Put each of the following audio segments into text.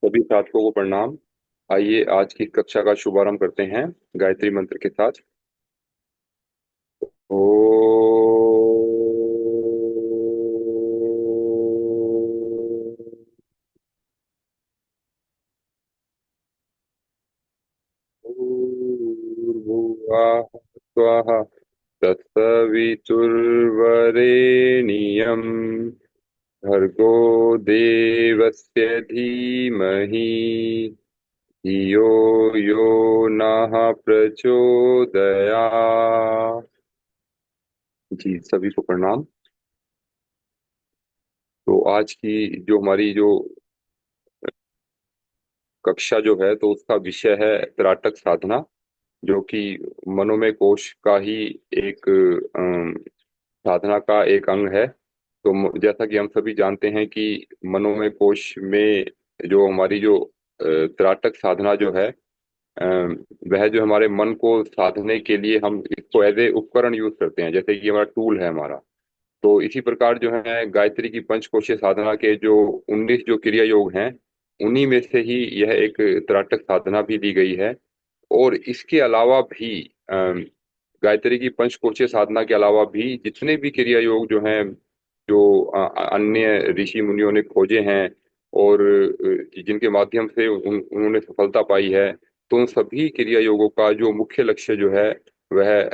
सभी छात्रों को प्रणाम। आइए आज की कक्षा का शुभारंभ करते हैं गायत्री मंत्र के साथ। ओ भूर्भुवः स्वः तत्सवितुर्वरेण्यं भर्गो देवस्य धीमहि धियो यो नः प्रचोदयात्। जी सभी को प्रणाम। तो आज की जो हमारी जो कक्षा जो है तो उसका विषय है त्राटक साधना, जो कि मनोमय कोश का ही एक साधना का एक अंग है। तो जैसा कि हम सभी जानते हैं कि मनोमय कोश में जो हमारी जो त्राटक साधना जो है, अ, वह जो हमारे मन को साधने के लिए हम इसको एज ए उपकरण यूज करते हैं, जैसे कि हमारा टूल है हमारा। तो इसी प्रकार जो है गायत्री की पंचकोशीय साधना के जो 19 जो क्रिया योग हैं, उन्हीं में से ही यह एक त्राटक साधना भी दी गई है। और इसके अलावा भी गायत्री की पंचकोशीय साधना के अलावा भी जितने भी क्रिया योग जो हैं, जो अन्य ऋषि मुनियों ने खोजे हैं और जिनके माध्यम से उन्होंने सफलता पाई है, तो उन सभी क्रिया योगों का जो मुख्य लक्ष्य जो है वह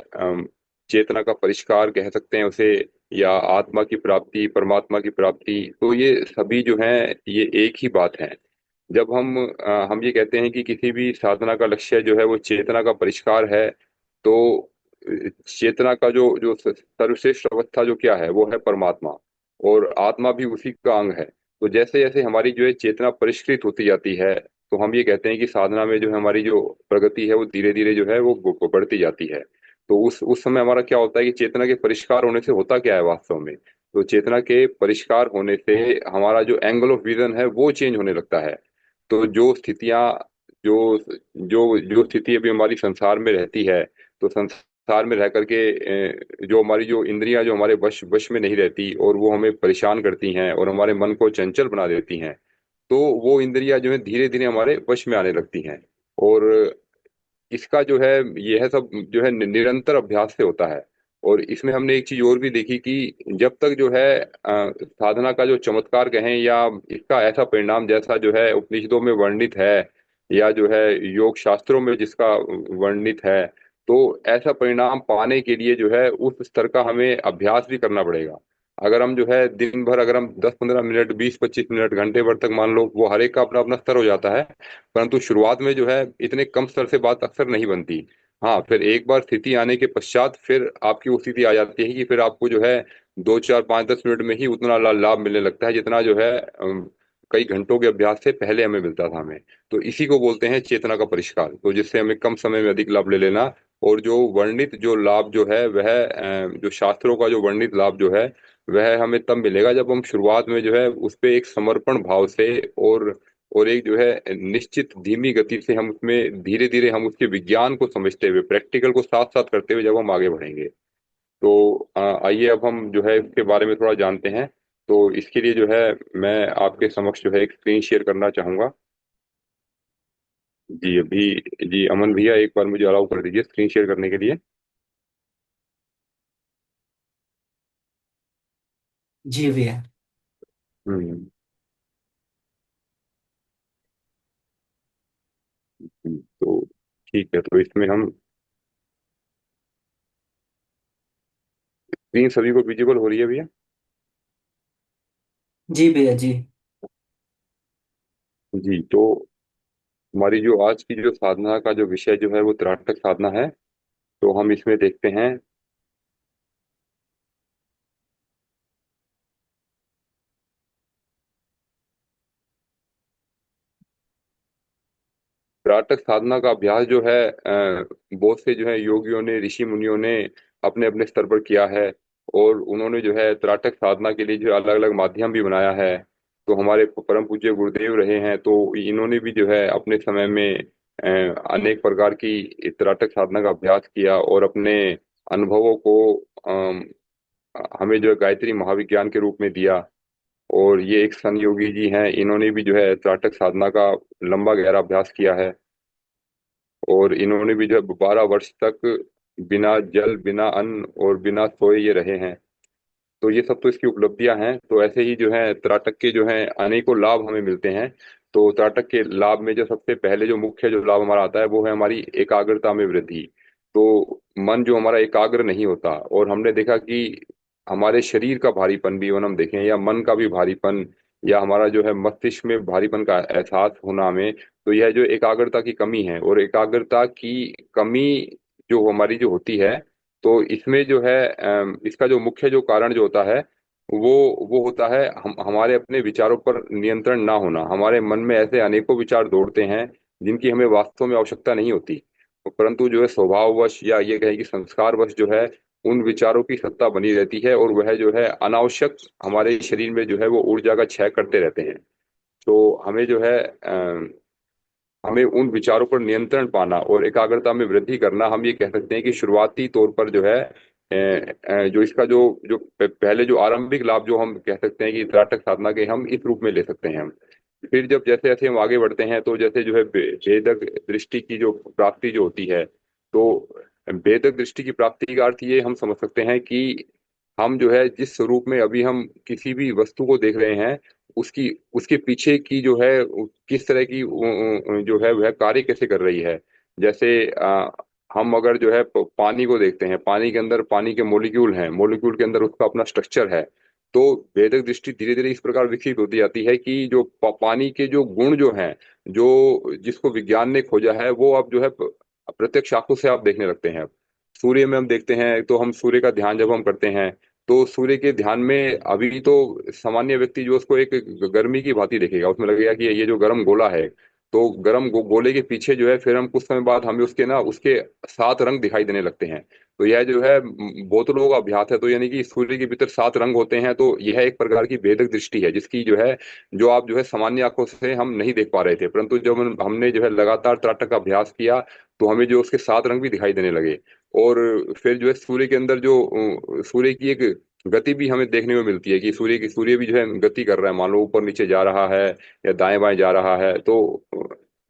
चेतना का परिष्कार कह सकते हैं उसे, या आत्मा की प्राप्ति, परमात्मा की प्राप्ति। तो ये सभी जो है ये एक ही बात है। जब हम ये कहते हैं कि किसी भी साधना का लक्ष्य जो है वो चेतना का परिष्कार है, तो चेतना का जो जो सर्वश्रेष्ठ अवस्था जो क्या है वो है परमात्मा, और आत्मा भी उसी का अंग है। तो जैसे जैसे हमारी जो है चेतना परिष्कृत होती जाती है, तो हम ये कहते हैं कि साधना में जो है हमारी जो प्रगति है वो धीरे धीरे जो है वो बढ़ती जाती है। तो उस समय हमारा क्या होता है कि चेतना के परिष्कार होने से होता क्या है वास्तव में। तो चेतना के परिष्कार होने से हमारा जो एंगल ऑफ विजन है वो चेंज होने लगता है। तो जो स्थितियां, जो जो जो स्थिति अभी हमारी संसार में रहती है, तो संसार में रह करके जो हमारी जो इंद्रियां जो हमारे वश वश में नहीं रहती और वो हमें परेशान करती हैं और हमारे मन को चंचल बना देती हैं, तो वो इंद्रियां जो है धीरे धीरे हमारे वश में आने लगती हैं। और इसका जो है यह सब जो है निरंतर अभ्यास से होता है। और इसमें हमने एक चीज और भी देखी कि जब तक जो है साधना का जो चमत्कार कहें, या इसका ऐसा परिणाम जैसा जो है उपनिषदों में वर्णित है, या जो है योग शास्त्रों में जिसका वर्णित है, तो ऐसा परिणाम पाने के लिए जो है उस स्तर का हमें अभ्यास भी करना पड़ेगा। अगर हम जो है दिन भर, अगर हम 10-15 मिनट, 20-25 मिनट, घंटे भर तक, मान लो, वो हर एक का अपना अपना स्तर हो जाता है, परंतु शुरुआत में जो है इतने कम स्तर से बात अक्सर नहीं बनती। हाँ, फिर एक बार स्थिति आने के पश्चात फिर आपकी वो स्थिति आ जाती है कि फिर आपको जो है 2, 4, 5, 10 मिनट में ही उतना लाभ मिलने लगता है जितना जो है कई घंटों के अभ्यास से पहले हमें मिलता था हमें। तो इसी को बोलते हैं चेतना का परिष्कार, तो जिससे हमें कम समय में अधिक लाभ ले लेना। और जो वर्णित जो लाभ जो है वह जो शास्त्रों का जो वर्णित लाभ जो है वह हमें तब मिलेगा जब हम शुरुआत में जो है उस पे एक समर्पण भाव से और एक जो है निश्चित धीमी गति से हम उसमें धीरे धीरे हम उसके विज्ञान को समझते हुए, प्रैक्टिकल को साथ साथ करते हुए जब हम आगे बढ़ेंगे। तो आइए अब हम जो है इसके बारे में थोड़ा जानते हैं। तो इसके लिए जो है मैं आपके समक्ष जो है एक स्क्रीन शेयर करना चाहूंगा। जी अभी, जी अमन भैया एक बार मुझे अलाउ कर दीजिए स्क्रीन शेयर करने के लिए। जी भैया। हम्म। तो ठीक है, तो इसमें हम स्क्रीन सभी को विजिबल हो रही है भैया? जी भैया जी। जी, तो हमारी जो आज की जो साधना का जो विषय जो है वो त्राटक साधना है। तो हम इसमें देखते हैं त्राटक साधना का अभ्यास जो है बहुत से जो है योगियों ने, ऋषि मुनियों ने अपने अपने स्तर पर किया है। और उन्होंने जो है त्राटक साधना के लिए जो अलग अलग माध्यम भी बनाया है। तो हमारे परम पूज्य गुरुदेव रहे हैं, तो इन्होंने भी जो है अपने समय में अनेक प्रकार की त्राटक साधना का अभ्यास किया और अपने अनुभवों को हमें जो है गायत्री महाविज्ञान के रूप में दिया। और ये एक सन योगी जी हैं, इन्होंने भी जो है त्राटक साधना का लंबा गहरा अभ्यास किया है। और इन्होंने भी जो है 12 वर्ष तक बिना जल, बिना अन्न और बिना सोए ये रहे हैं। तो ये सब तो इसकी उपलब्धियां हैं। तो ऐसे ही जो है त्राटक के जो है अनेकों लाभ हमें मिलते हैं। तो त्राटक के लाभ में जो सबसे पहले जो मुख्य जो लाभ हमारा आता है वो है हमारी एकाग्रता में वृद्धि। तो मन जो हमारा एकाग्र नहीं होता, और हमने देखा कि हमारे शरीर का भारीपन भी हम देखें, या मन का भी भारीपन, या हमारा जो है मस्तिष्क में भारीपन का एहसास होना हमें, तो यह जो एकाग्रता की कमी है। और एकाग्रता की कमी जो हमारी जो होती है, तो इसमें जो है इसका जो मुख्य जो कारण जो होता है वो होता है हम हमारे अपने विचारों पर नियंत्रण ना होना। हमारे मन में ऐसे अनेकों विचार दौड़ते हैं जिनकी हमें वास्तव में आवश्यकता नहीं होती, परंतु जो है स्वभाववश या ये कहें कि संस्कारवश जो है उन विचारों की सत्ता बनी रहती है, और वह जो है अनावश्यक हमारे शरीर में जो है वो ऊर्जा का क्षय करते रहते हैं। तो हमें जो है हमें उन विचारों पर नियंत्रण पाना और एकाग्रता में वृद्धि करना, हम ये कह सकते हैं कि शुरुआती तौर पर जो है जो इसका जो जो पहले जो आरंभिक लाभ जो हम कह सकते हैं कि त्राटक साधना के, हम इस रूप में ले सकते हैं हम। फिर जब जैसे जैसे हम आगे बढ़ते हैं, तो जैसे जो है भेदक दृष्टि की जो प्राप्ति जो होती है, तो भेदक दृष्टि की प्राप्ति का अर्थ ये हम समझ सकते हैं कि हम जो है जिस स्वरूप में अभी हम किसी भी वस्तु को देख रहे हैं, उसकी उसके पीछे की जो है किस तरह की जो है वह कार्य कैसे कर रही है। जैसे हम अगर जो है पानी को देखते हैं, पानी के अंदर पानी के मॉलिक्यूल हैं, मॉलिक्यूल के अंदर उसका अपना स्ट्रक्चर है। तो वैदिक दृष्टि धीरे धीरे इस प्रकार विकसित होती जाती है कि जो पानी के जो गुण जो हैं, जो जिसको विज्ञान ने खोजा है, वो अब जो है प्रत्यक्ष आंखों से आप देखने लगते हैं। सूर्य में हम देखते हैं, तो हम सूर्य का ध्यान जब हम करते हैं, तो सूर्य के ध्यान में अभी तो सामान्य व्यक्ति जो उसको एक गर्मी की भांति देखेगा, उसमें लगेगा कि ये जो गर्म गोला है। तो गर्म गोले के पीछे जो है फिर हम कुछ समय बाद हमें उसके ना उसके 7 रंग दिखाई देने लगते हैं। तो यह जो है बोतलों का अभ्यास है। तो यानी कि सूर्य के भीतर 7 रंग होते हैं। तो यह एक प्रकार की भेदक दृष्टि है, जिसकी जो है जो आप जो है सामान्य आंखों से हम नहीं देख पा रहे थे, परंतु जब हमने जो है लगातार त्राटक का अभ्यास किया, तो हमें जो उसके 7 रंग भी दिखाई देने लगे। और फिर जो है सूर्य के अंदर जो सूर्य की एक गति भी हमें देखने में मिलती है कि सूर्य भी जो है गति कर रहा है, मान लो ऊपर नीचे जा रहा है या दाएं बाएं जा रहा है। तो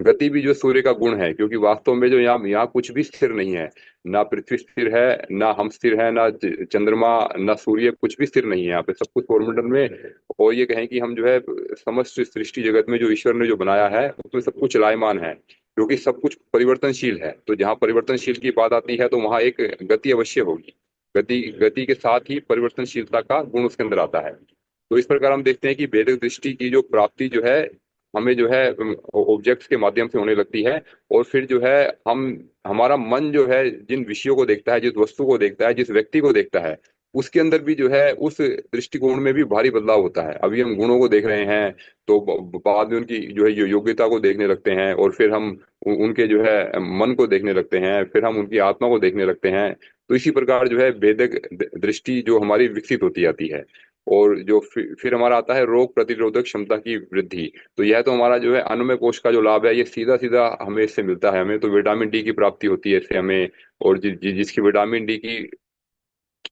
गति भी जो सूर्य का गुण है, क्योंकि वास्तव में जो यहाँ यहाँ कुछ भी स्थिर नहीं है। ना पृथ्वी स्थिर है, ना हम स्थिर है, ना चंद्रमा, ना सूर्य, कुछ भी स्थिर नहीं है यहाँ पे, सब कुछ सौरमंडल में। और ये कहें कि हम जो है समस्त सृष्टि जगत में जो ईश्वर ने जो बनाया है उसमें सब कुछ चलायमान है, क्योंकि सब कुछ परिवर्तनशील है। तो जहाँ परिवर्तनशील की बात आती है, तो वहाँ एक गति अवश्य होगी। गति गति के साथ ही परिवर्तनशीलता का गुण उसके अंदर आता है। तो इस प्रकार हम देखते हैं कि वैदिक दृष्टि की जो प्राप्ति जो है हमें जो है ऑब्जेक्ट्स के माध्यम से होने लगती है। और फिर जो है हम हमारा मन जो है जिन विषयों को देखता है, जिस वस्तु को देखता है, जिस व्यक्ति को देखता है, उसके अंदर भी जो है उस दृष्टिकोण में भी भारी बदलाव होता है। अभी हम गुणों को देख रहे हैं, तो बाद में उनकी जो है योग्यता को देखने लगते हैं, और फिर हम उनके जो है मन को देखने लगते हैं, फिर हम उनकी आत्मा को देखने लगते हैं। तो इसी प्रकार जो है वेदक दृष्टि जो हमारी विकसित होती जाती है। और जो फिर हमारा आता है रोग प्रतिरोधक क्षमता की वृद्धि। तो यह तो हमारा जो है अन्नमय कोश का जो लाभ है, ये सीधा सीधा हमें इससे मिलता है। हमें तो विटामिन डी की प्राप्ति होती है इससे हमें। और जिसकी विटामिन डी की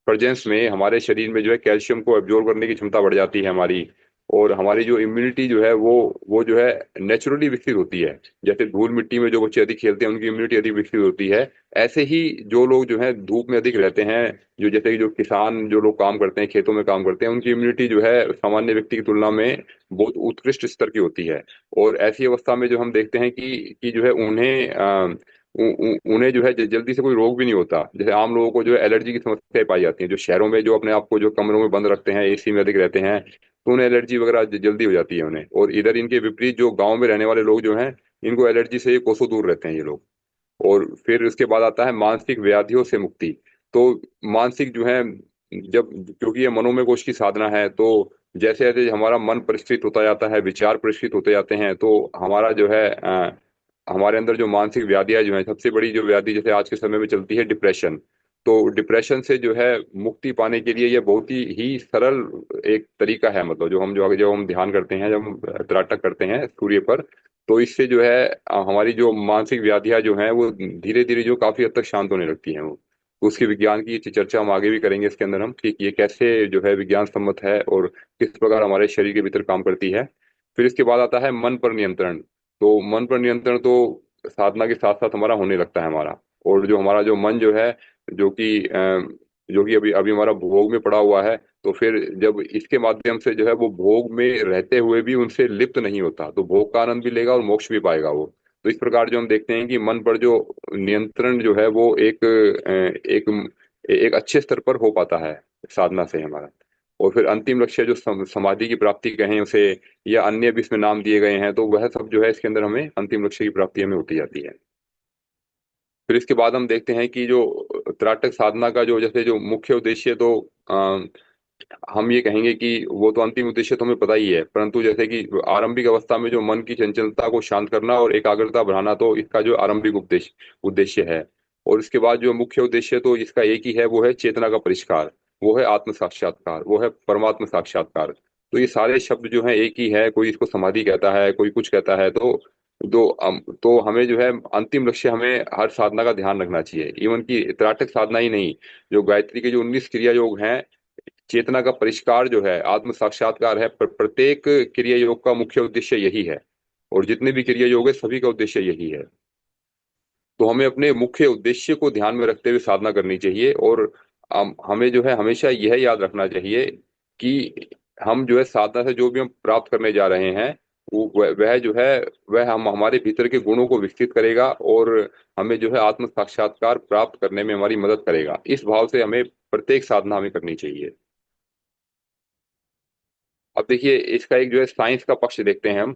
प्रेजेंस में हमारे शरीर में जो है कैल्शियम को एब्जॉर्ब करने की क्षमता बढ़ जाती है हमारी। और हमारी जो इम्यूनिटी जो है वो जो है नेचुरली विकसित होती है। जैसे धूल मिट्टी में जो बच्चे अधिक खेलते हैं, उनकी इम्यूनिटी अधिक विकसित होती है। ऐसे ही जो लोग जो है धूप में अधिक रहते हैं, जो जैसे कि जो किसान जो लोग काम करते हैं, खेतों में काम करते हैं, उनकी इम्यूनिटी जो है सामान्य व्यक्ति की तुलना में बहुत उत्कृष्ट स्तर की होती है। और ऐसी अवस्था में जो हम देखते हैं कि जो है उन्हें जो है जल्दी से कोई रोग भी नहीं होता। जैसे आम लोगों को जो है एलर्जी की समस्याएं पाई जाती हैं, जो शहरों में जो अपने आप को जो कमरों में बंद रखते हैं, एसी में अधिक रहते हैं, तो उन्हें एलर्जी वगैरह जल्दी हो जाती है उन्हें। और इधर इनके विपरीत जो गांव में रहने वाले लोग जो हैं, इनको एलर्जी से कोसों दूर रहते हैं ये लोग। और फिर उसके बाद आता है मानसिक व्याधियों से मुक्ति। तो मानसिक जो है, जब क्योंकि ये मनोमय कोश की साधना है, तो जैसे जैसे हमारा मन परिष्कृत होता जाता है, विचार परिष्कृत होते जाते हैं, तो हमारा जो है हमारे अंदर जो मानसिक व्याधियां जो है, सबसे बड़ी जो व्याधि जैसे आज के समय में चलती है डिप्रेशन। तो डिप्रेशन से जो है मुक्ति पाने के लिए ये बहुत ही सरल एक तरीका है। मतलब जब हम ध्यान करते हैं, जब हम त्राटक करते हैं सूर्य पर, तो इससे जो है हमारी जो मानसिक व्याधियां जो हैं वो धीरे धीरे जो काफी हद तक शांत होने लगती हैं वो। तो उसकी विज्ञान की चर्चा हम आगे भी करेंगे इसके अंदर हम, कि ये कैसे जो है विज्ञान सम्मत है और किस प्रकार हमारे शरीर के भीतर काम करती है। फिर इसके बाद आता है मन पर नियंत्रण। तो मन पर नियंत्रण तो साधना के साथ साथ हमारा होने लगता है हमारा। और जो हमारा जो मन जो है, जो कि जो कि अभी अभी हमारा भोग में पड़ा हुआ है, तो फिर जब इसके माध्यम से जो है वो भोग में रहते हुए भी उनसे लिप्त नहीं होता, तो भोग का आनंद भी लेगा और मोक्ष भी पाएगा वो। तो इस प्रकार जो हम देखते हैं कि मन पर जो नियंत्रण जो है वो एक एक अच्छे स्तर पर हो पाता है साधना से हमारा। और फिर अंतिम लक्ष्य जो समाधि की प्राप्ति कहें उसे, या अन्य भी इसमें नाम दिए गए हैं, तो वह सब जो है इसके अंदर हमें अंतिम लक्ष्य की प्राप्ति हमें होती जाती है। फिर इसके बाद हम देखते हैं कि जो त्राटक साधना का जो जैसे जो मुख्य उद्देश्य, तो हम ये कहेंगे कि वो तो अंतिम उद्देश्य तो हमें पता ही है, परंतु जैसे कि आरंभिक अवस्था में जो मन की चंचलता को शांत करना और एकाग्रता बढ़ाना, तो इसका जो आरंभिक उद्देश्य उद्देश्य है। और इसके बाद जो मुख्य उद्देश्य तो इसका एक ही है, वो है चेतना का परिष्कार, वो है आत्म साक्षात्कार, वो है परमात्म साक्षात्कार। तो ये सारे शब्द जो हैं एक ही है, कोई इसको समाधि कहता है, कोई कुछ कहता है। तो हमें जो है अंतिम लक्ष्य, हमें हर साधना का ध्यान रखना चाहिए, इवन की त्राटक साधना ही नहीं, जो गायत्री के जो 19 क्रिया योग हैं, चेतना का परिष्कार जो है, आत्म साक्षात्कार है, प्रत्येक क्रिया योग का मुख्य उद्देश्य यही है। और जितने भी क्रिया योग है सभी का उद्देश्य यही है। तो हमें अपने मुख्य उद्देश्य को ध्यान में रखते हुए साधना करनी चाहिए। और हमें जो है हमेशा यह याद रखना चाहिए कि हम जो है साधना से जो भी हम प्राप्त करने जा रहे हैं, वह जो है, वह हम हमारे भीतर के गुणों को विकसित करेगा और हमें जो है आत्म साक्षात्कार प्राप्त करने में हमारी मदद करेगा। इस भाव से हमें प्रत्येक साधना हमें करनी चाहिए। अब देखिए, इसका एक जो है साइंस का पक्ष देखते हैं हम।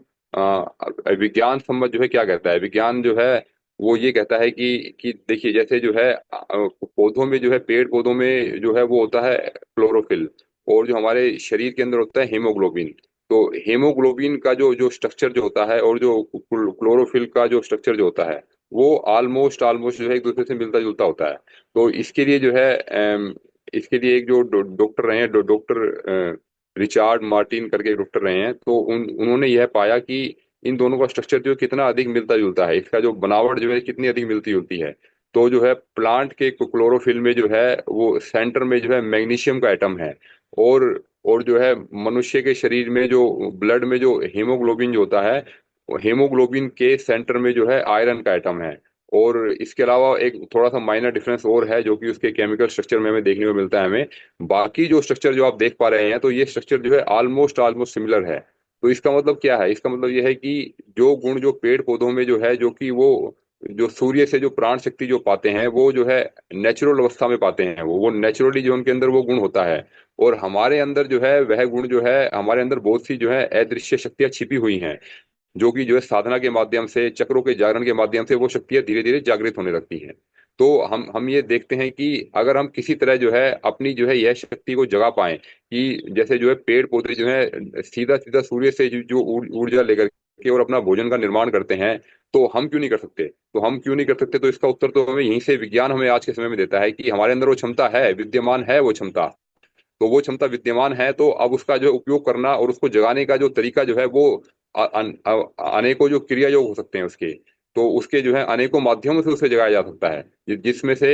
विज्ञान सम्मत जो है क्या कहता है, विज्ञान जो है वो ये कहता है कि देखिए, जैसे जो है पौधों में जो है, पेड़ पौधों में जो है वो होता है क्लोरोफिल, और जो हमारे शरीर के अंदर होता है हीमोग्लोबिन। तो हीमोग्लोबिन का जो जो स्ट्रक्चर जो होता है, और जो क्लोरोफिल का जो स्ट्रक्चर जो होता है, वो ऑलमोस्ट ऑलमोस्ट जो है एक दूसरे से मिलता जुलता होता है। तो इसके लिए जो है इसके लिए एक जो डॉक्टर रहे हैं, डॉक्टर रिचार्ड मार्टिन करके डॉक्टर रहे हैं, तो उन्होंने यह पाया कि इन दोनों का स्ट्रक्चर जो है कितना अधिक मिलता जुलता है, इसका जो बनावट जो है कितनी अधिक मिलती जुलती है। तो जो है प्लांट के क्लोरोफिल में जो है वो सेंटर में जो है मैग्नीशियम का एटम है। और और जो है मनुष्य के शरीर में जो ब्लड में जो हीमोग्लोबिन जो होता है, वो हीमोग्लोबिन के सेंटर में जो है आयरन का एटम है। और इसके अलावा एक थोड़ा सा माइनर डिफरेंस और है, जो कि उसके केमिकल स्ट्रक्चर में हमें देखने को मिलता है हमें। बाकी जो स्ट्रक्चर जो आप देख पा रहे हैं, तो ये स्ट्रक्चर जो है ऑलमोस्ट ऑलमोस्ट सिमिलर है। तो इसका मतलब क्या है, इसका मतलब ये है कि जो गुण जो पेड़ पौधों में जो है, जो कि वो जो सूर्य से जो प्राण शक्ति जो पाते हैं, वो जो है नेचुरल अवस्था में पाते हैं, वो नेचुरली जो उनके अंदर वो गुण होता है। और हमारे अंदर जो है वह गुण जो है, हमारे अंदर बहुत सी जो है अदृश्य शक्तियां छिपी हुई हैं, जो कि जो है साधना के माध्यम से, चक्रों के जागरण के माध्यम से वो शक्तियां धीरे धीरे जागृत होने लगती हैं। तो हम ये देखते हैं कि अगर हम किसी तरह जो है अपनी जो है यह शक्ति को जगा पाएं, कि जैसे जो है पेड़ पौधे जो है सीधा सीधा सूर्य से जो ऊर्जा लेकर के और अपना भोजन का निर्माण करते हैं, तो हम क्यों नहीं कर सकते? तो हम क्यों नहीं कर सकते, तो इसका उत्तर तो हमें यहीं से विज्ञान हमें आज के समय में देता है, कि हमारे अंदर वो क्षमता है, विद्यमान है वो क्षमता। तो वो क्षमता विद्यमान है, तो अब उसका जो उपयोग करना और उसको जगाने का जो तरीका जो है वो अनेकों जो क्रिया योग हो सकते हैं उसके। तो उसके जो है अनेकों माध्यमों से उसे जगाया जा सकता है, जिसमें से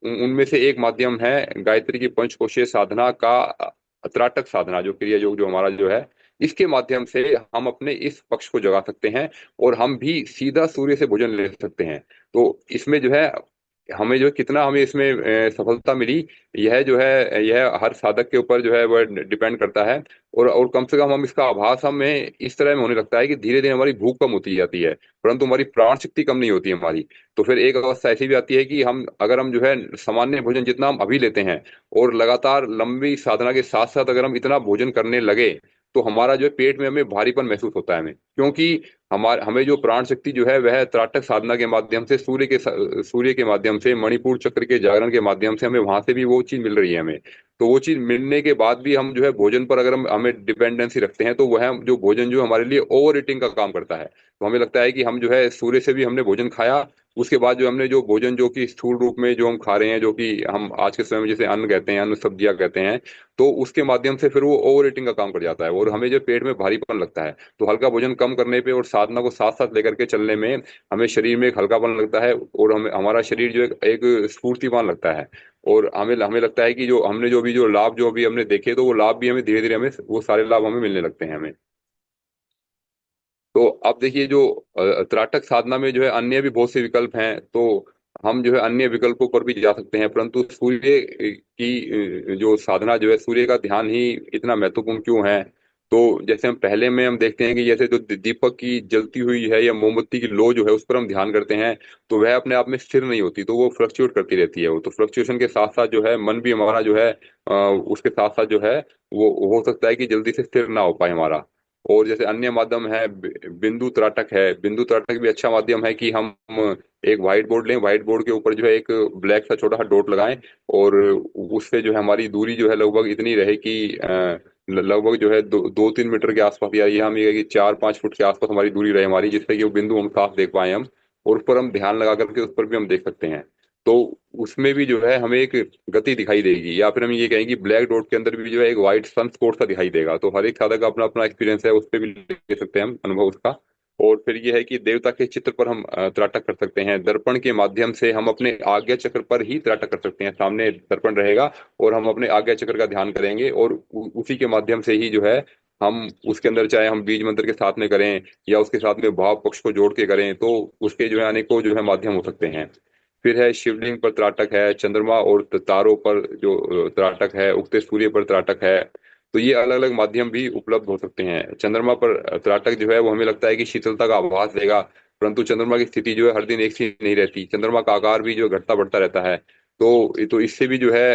उनमें से एक माध्यम है गायत्री की पंचकोशीय साधना का त्राटक साधना, जो क्रिया योग जो हमारा जो है, इसके माध्यम से हम अपने इस पक्ष को जगा सकते हैं, और हम भी सीधा सूर्य से भोजन ले सकते हैं। तो इसमें जो है हमें जो कितना हमें इसमें सफलता मिली, यह जो है यह हर साधक के ऊपर जो है वह डिपेंड करता है। और कम से कम हम इसका आभास हमें इस तरह में होने लगता है कि धीरे धीरे हमारी भूख कम होती जाती है, परंतु हमारी प्राण शक्ति कम नहीं होती हमारी। तो फिर एक अवस्था ऐसी भी आती है कि हम अगर हम जो है सामान्य भोजन जितना हम अभी लेते हैं, और लगातार लंबी साधना के साथ साथ अगर हम इतना भोजन करने लगे, तो हमारा जो है पेट में हमें भारीपन महसूस होता है हमें, क्योंकि हमें जो प्राण शक्ति जो है वह त्राटक साधना के माध्यम से, सूर्य के माध्यम से, मणिपुर चक्र के जागरण के माध्यम से हमें वहां से भी वो चीज मिल रही है हमें। तो वो चीज मिलने के बाद भी हम जो है भोजन पर अगर हम हमें डिपेंडेंसी रखते हैं, तो वह जो भोजन जो हमारे लिए ओवर ईटिंग का काम करता है। तो हमें लगता है कि हम जो है सूर्य से भी हमने भोजन खाया, उसके बाद जो हमने जो भोजन जो कि स्थूल रूप में जो हम खा रहे हैं, जो कि हम आज के समय में जैसे अन्न कहते हैं, अन्न सब्जियां कहते हैं, तो उसके माध्यम से फिर वो ओवर ईटिंग का काम कर जाता है और हमें जो पेट में भारीपन लगता है। तो हल्का भोजन कम करने पे और साधना को साथ साथ लेकर के चलने में हमें शरीर में एक हल्कापन लगता है और हमें हमारा शरीर जो एक स्फूर्तिवान लगता है। और हमें हमें लगता है कि जो हमने जो भी जो लाभ जो भी हमने देखे, तो वो लाभ भी हमें धीरे धीरे हमें वो सारे लाभ हमें मिलने लगते हैं हमें। तो अब देखिए जो त्राटक साधना में जो है अन्य भी बहुत से विकल्प हैं, तो हम जो है अन्य विकल्पों पर भी जा सकते हैं, परंतु सूर्य की जो साधना जो है, सूर्य का ध्यान ही इतना महत्वपूर्ण क्यों है? तो जैसे हम पहले में हम देखते हैं कि जैसे जो दीपक की जलती हुई है या मोमबत्ती की लो जो है उस पर हम ध्यान करते हैं, तो वह अपने आप में स्थिर नहीं होती, तो वो फ्लक्चुएट करती रहती है। वो तो फ्लक्चुएशन के साथ साथ जो है मन भी हमारा जो है उसके साथ साथ जो है वो हो सकता है कि जल्दी से स्थिर ना हो पाए हमारा। और जैसे अन्य माध्यम है, बिंदु त्राटक है। बिंदु त्राटक भी अच्छा माध्यम है कि हम एक व्हाइट बोर्ड लें, व्हाइट बोर्ड के ऊपर जो है एक ब्लैक सा छोटा सा डॉट लगाएं और उससे जो है हमारी दूरी जो है लगभग इतनी रहे कि लगभग जो है 2-3 मीटर के आसपास, या ये हम ये कि 4-5 फुट के आसपास हमारी दूरी रहे हमारी, जिससे कि वो बिंदु हम साफ देख पाए हम। और उस पर हम ध्यान लगा करके उस पर भी हम देख सकते हैं। तो उसमें भी जो है हमें एक गति दिखाई देगी, या फिर हम ये कहेंगे ब्लैक डॉट के अंदर भी जो है एक व्हाइट सन स्पॉट सा दिखाई देगा। तो हर एक साधक का अपना अपना एक्सपीरियंस है, उस पर भी ले सकते हैं हम अनुभव उसका। और फिर ये है कि देवता के चित्र पर हम त्राटक कर सकते हैं। दर्पण के माध्यम से हम अपने आज्ञा चक्र पर ही त्राटक कर सकते हैं। सामने दर्पण रहेगा और हम अपने आज्ञा चक्र का ध्यान करेंगे, और उसी के माध्यम से ही जो है हम उसके अंदर, चाहे हम बीज मंत्र के साथ में करें या उसके साथ में भाव पक्ष को जोड़ के करें, तो उसके जो है अनेकों जो है माध्यम हो सकते हैं। फिर है शिवलिंग पर त्राटक है, चंद्रमा और तारों पर जो त्राटक है, उगते सूर्य पर त्राटक है। तो ये अलग अलग माध्यम भी उपलब्ध हो सकते हैं। चंद्रमा पर त्राटक जो है वो हमें लगता है कि शीतलता का आभास देगा, परंतु चंद्रमा की स्थिति जो है हर दिन एक सी नहीं रहती। चंद्रमा का आकार भी जो है घटता बढ़ता रहता है। तो इससे भी जो है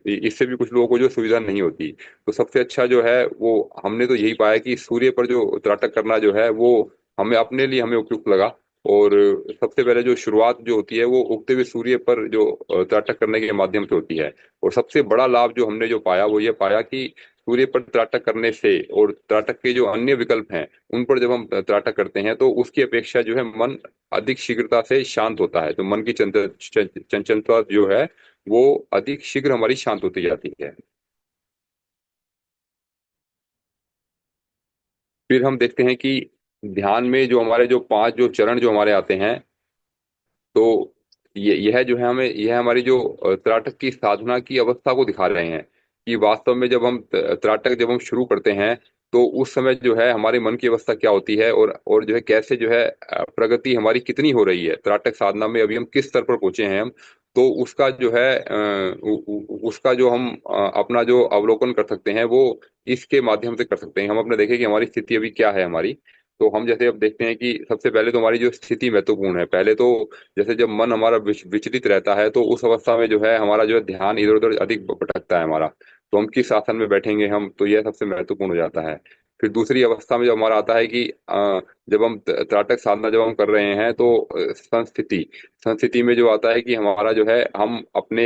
इससे भी कुछ लोगों को जो सुविधा नहीं होती। तो सबसे अच्छा जो है वो हमने तो यही पाया कि सूर्य पर जो त्राटक करना जो है वो हमें अपने लिए हमें उपयुक्त लगा। और सबसे पहले जो शुरुआत जो होती है वो उगते हुए सूर्य पर जो त्राटक करने के माध्यम से होती है। और सबसे बड़ा लाभ जो हमने जो पाया वो ये पाया कि सूर्य पर त्राटक करने से और त्राटक के जो अन्य विकल्प हैं उन पर जब हम त्राटक करते हैं, तो उसकी अपेक्षा जो है मन अधिक शीघ्रता से शांत होता है। तो मन की चंचलता जो है वो अधिक शीघ्र हमारी शांत होती जाती है। फिर हम देखते हैं कि ध्यान में जो हमारे जो 5 जो चरण जो हमारे आते हैं, तो ये यह जो है हमें, यह हमारी जो त्राटक की साधना की अवस्था को दिखा रहे हैं कि वास्तव में जब हम त्राटक जब हम शुरू करते हैं, तो उस समय जो है हमारे मन की अवस्था क्या होती है, और जो है कैसे जो है प्रगति हमारी कितनी हो रही है त्राटक साधना में, अभी हम किस स्तर पर पहुंचे हैं हम। तो उसका जो है उसका जो हम अपना जो अवलोकन कर सकते हैं वो इसके माध्यम से कर सकते हैं। हम अपने देखें कि हमारी स्थिति अभी क्या है हमारी। तो हम जैसे अब देखते हैं कि सबसे पहले तो हमारी जो स्थिति महत्वपूर्ण है। पहले तो जैसे जब मन हमारा विचलित रहता है, तो उस अवस्था में जो है हमारा जो है ध्यान इधर उधर अधिक भटकता है हमारा। तो हम किस आसन में बैठेंगे हम, तो यह सबसे महत्वपूर्ण हो जाता है। फिर दूसरी अवस्था में जब हमारा आता है कि जब हम त्राटक साधना जब हम कर रहे हैं, तो संस्थिति संस्थिति में जो आता है कि हमारा जो है हम अपने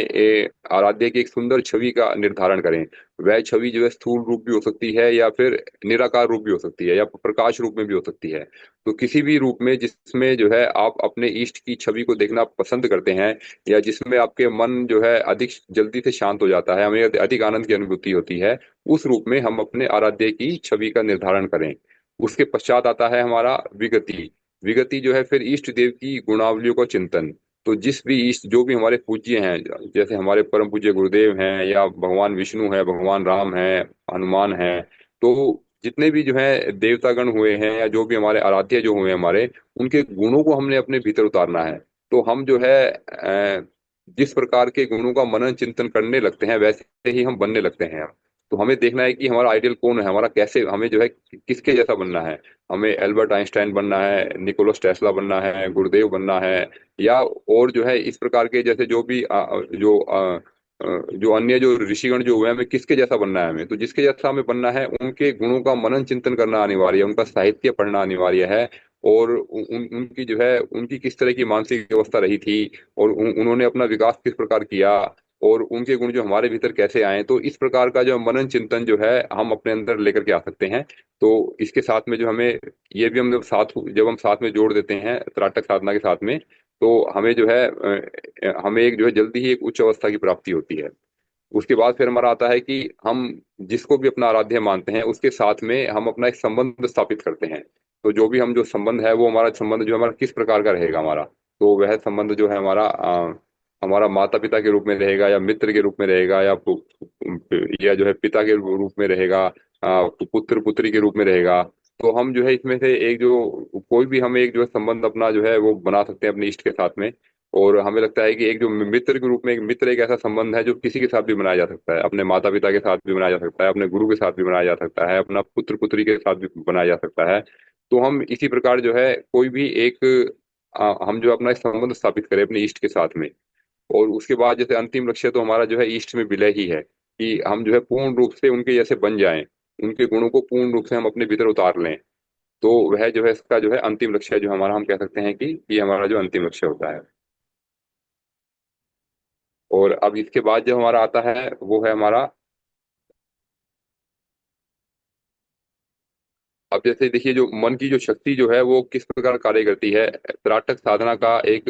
आराध्य की एक सुंदर छवि का निर्धारण करें। वह छवि जो है स्थूल रूप भी हो सकती है, या फिर निराकार रूप भी हो सकती है, या प्रकाश रूप में भी हो सकती है। तो किसी भी रूप में जिसमें जो है आप अपने इष्ट की छवि को देखना पसंद करते हैं, या जिसमें आपके मन जो है अधिक जल्दी से शांत हो जाता है, हमें अधिक आनंद की अनुभूति होती है, उस रूप में हम अपने आराध्य की छवि का निर्धारण करें। उसके पश्चात आता है हमारा विगति। विगति जो है फिर इष्ट देव की गुणावलियों का चिंतन। तो जिस भी इष्ट जो भी हमारे पूज्य हैं, जैसे हमारे परम पूज्य गुरुदेव हैं, या भगवान विष्णु है, भगवान राम है, हनुमान है, तो जितने भी जो है देवतागण हुए हैं, या जो भी हमारे आराध्य जो हुए हैं हमारे, उनके गुणों को हमने अपने भीतर उतारना है। तो हम जो है जिस प्रकार के गुणों का मनन चिंतन करने लगते हैं, वैसे ही हम बनने लगते हैं। तो हमें देखना है कि हमारा आइडियल कौन है, हमारा कैसे, हमें जो है किसके जैसा बनना है। हमें एल्बर्ट आइंस्टाइन बनना है, निकोलस टेस्ला बनना है, गुरुदेव बनना है, या और जो है इस प्रकार के जैसे जो भी जो अन्य जो ऋषिगण जो हुए हैं, हमें किसके जैसा बनना है। हमें तो जिसके जैसा हमें बनना है, उनके गुणों का मनन चिंतन करना अनिवार्य है, उनका साहित्य पढ़ना अनिवार्य है। और उनकी जो है उनकी किस तरह की मानसिक अवस्था रही थी, और उन्होंने अपना विकास किस प्रकार किया, और उनके गुण जो हमारे भीतर कैसे आए, तो इस प्रकार का जो मनन चिंतन जो है हम अपने अंदर लेकर के आ सकते हैं। तो इसके साथ में जो हमें ये भी हम जब हम साथ में जोड़ देते हैं त्राटक साधना के साथ में, तो हमें जो है हमें एक जो है जल्दी ही एक उच्च अवस्था की प्राप्ति होती है। उसके बाद फिर हमारा आता है कि हम जिसको भी अपना आराध्य मानते हैं उसके साथ में हम अपना एक संबंध स्थापित करते हैं। तो जो भी हम जो संबंध है वो हमारा संबंध जो हमारा किस प्रकार का रहेगा हमारा, तो वह संबंध जो है हमारा हमारा माता पिता के रूप में रहेगा, या मित्र के रूप में रहेगा, या जो है पिता के रूप में रहेगा, पुत्र पुत्री के रूप में रहेगा। तो हम जो है इसमें से एक जो कोई भी हम एक जो है संबंध अपना जो है वो बना सकते हैं अपने इष्ट के साथ में। और हमें लगता है कि एक जो मित्र के रूप में, एक मित्र एक ऐसा संबंध है जो किसी के साथ भी बनाया जा सकता है, अपने माता पिता के साथ भी बनाया जा सकता है, अपने गुरु के साथ भी बनाया जा सकता है, अपना पुत्र पुत्री के साथ भी बनाया जा सकता है। तो हम इसी प्रकार जो है कोई भी एक हम जो अपना एक संबंध स्थापित करें अपने इष्ट के साथ में। और उसके बाद जैसे अंतिम लक्ष्य तो हमारा जो है इष्ट में विलय ही है, कि हम जो है पूर्ण रूप से उनके जैसे बन जाएं, उनके गुणों को पूर्ण रूप से हम अपने भीतर उतार लें। तो वह जो है इसका जो है अंतिम लक्ष्य है, जो हमारा हम कह सकते हैं कि ये हमारा जो अंतिम लक्ष्य होता है। और अब इसके बाद जो हमारा आता है वो है हमारा, अब जैसे देखिए जो मन की जो शक्ति जो है वो किस प्रकार कार्य करती है। त्राटक साधना का एक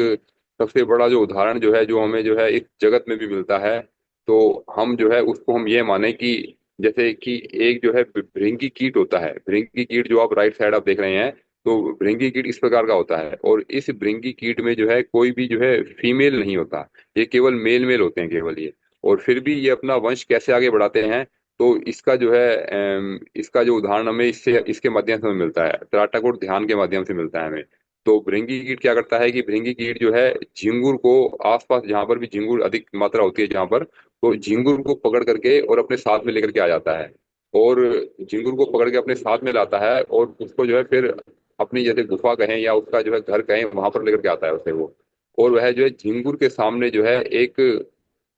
सबसे बड़ा जो उदाहरण जो है, जो हमें जो है इस जगत में भी मिलता है, तो हम जो है उसको हम ये माने कि जैसे कि एक जो है भृंगी कीट होता है। भृंगी कीट जो आप राइट साइड आप देख रहे हैं, तो भृंगी कीट इस प्रकार का होता है, और इस भृंगी कीट में जो है कोई भी जो है फीमेल नहीं होता, ये केवल मेल मेल होते हैं केवल ये। और फिर भी ये अपना वंश कैसे आगे बढ़ाते हैं, तो इसका जो है इसका जो उदाहरण हमें इससे इसके माध्यम से हमें मिलता है, त्राटक और ध्यान के माध्यम से मिलता है हमें। तो भृंगी कीट क्या करता है कि भृंगी कीट जो है झिंगुर को, आसपास जहां पर भी झिंगुर अधिक मात्रा होती है जहां पर, तो झिंगुर को पकड़ करके और अपने साथ में लेकर के आ जाता है। और झिंगुर को पकड़ के अपने साथ में लाता है, और उसको जो है फिर अपनी जैसे गुफा कहें या उसका जो है घर कहें वहां पर लेकर के आता है उसे वो। और वह जो है झिंगुर के सामने जो है एक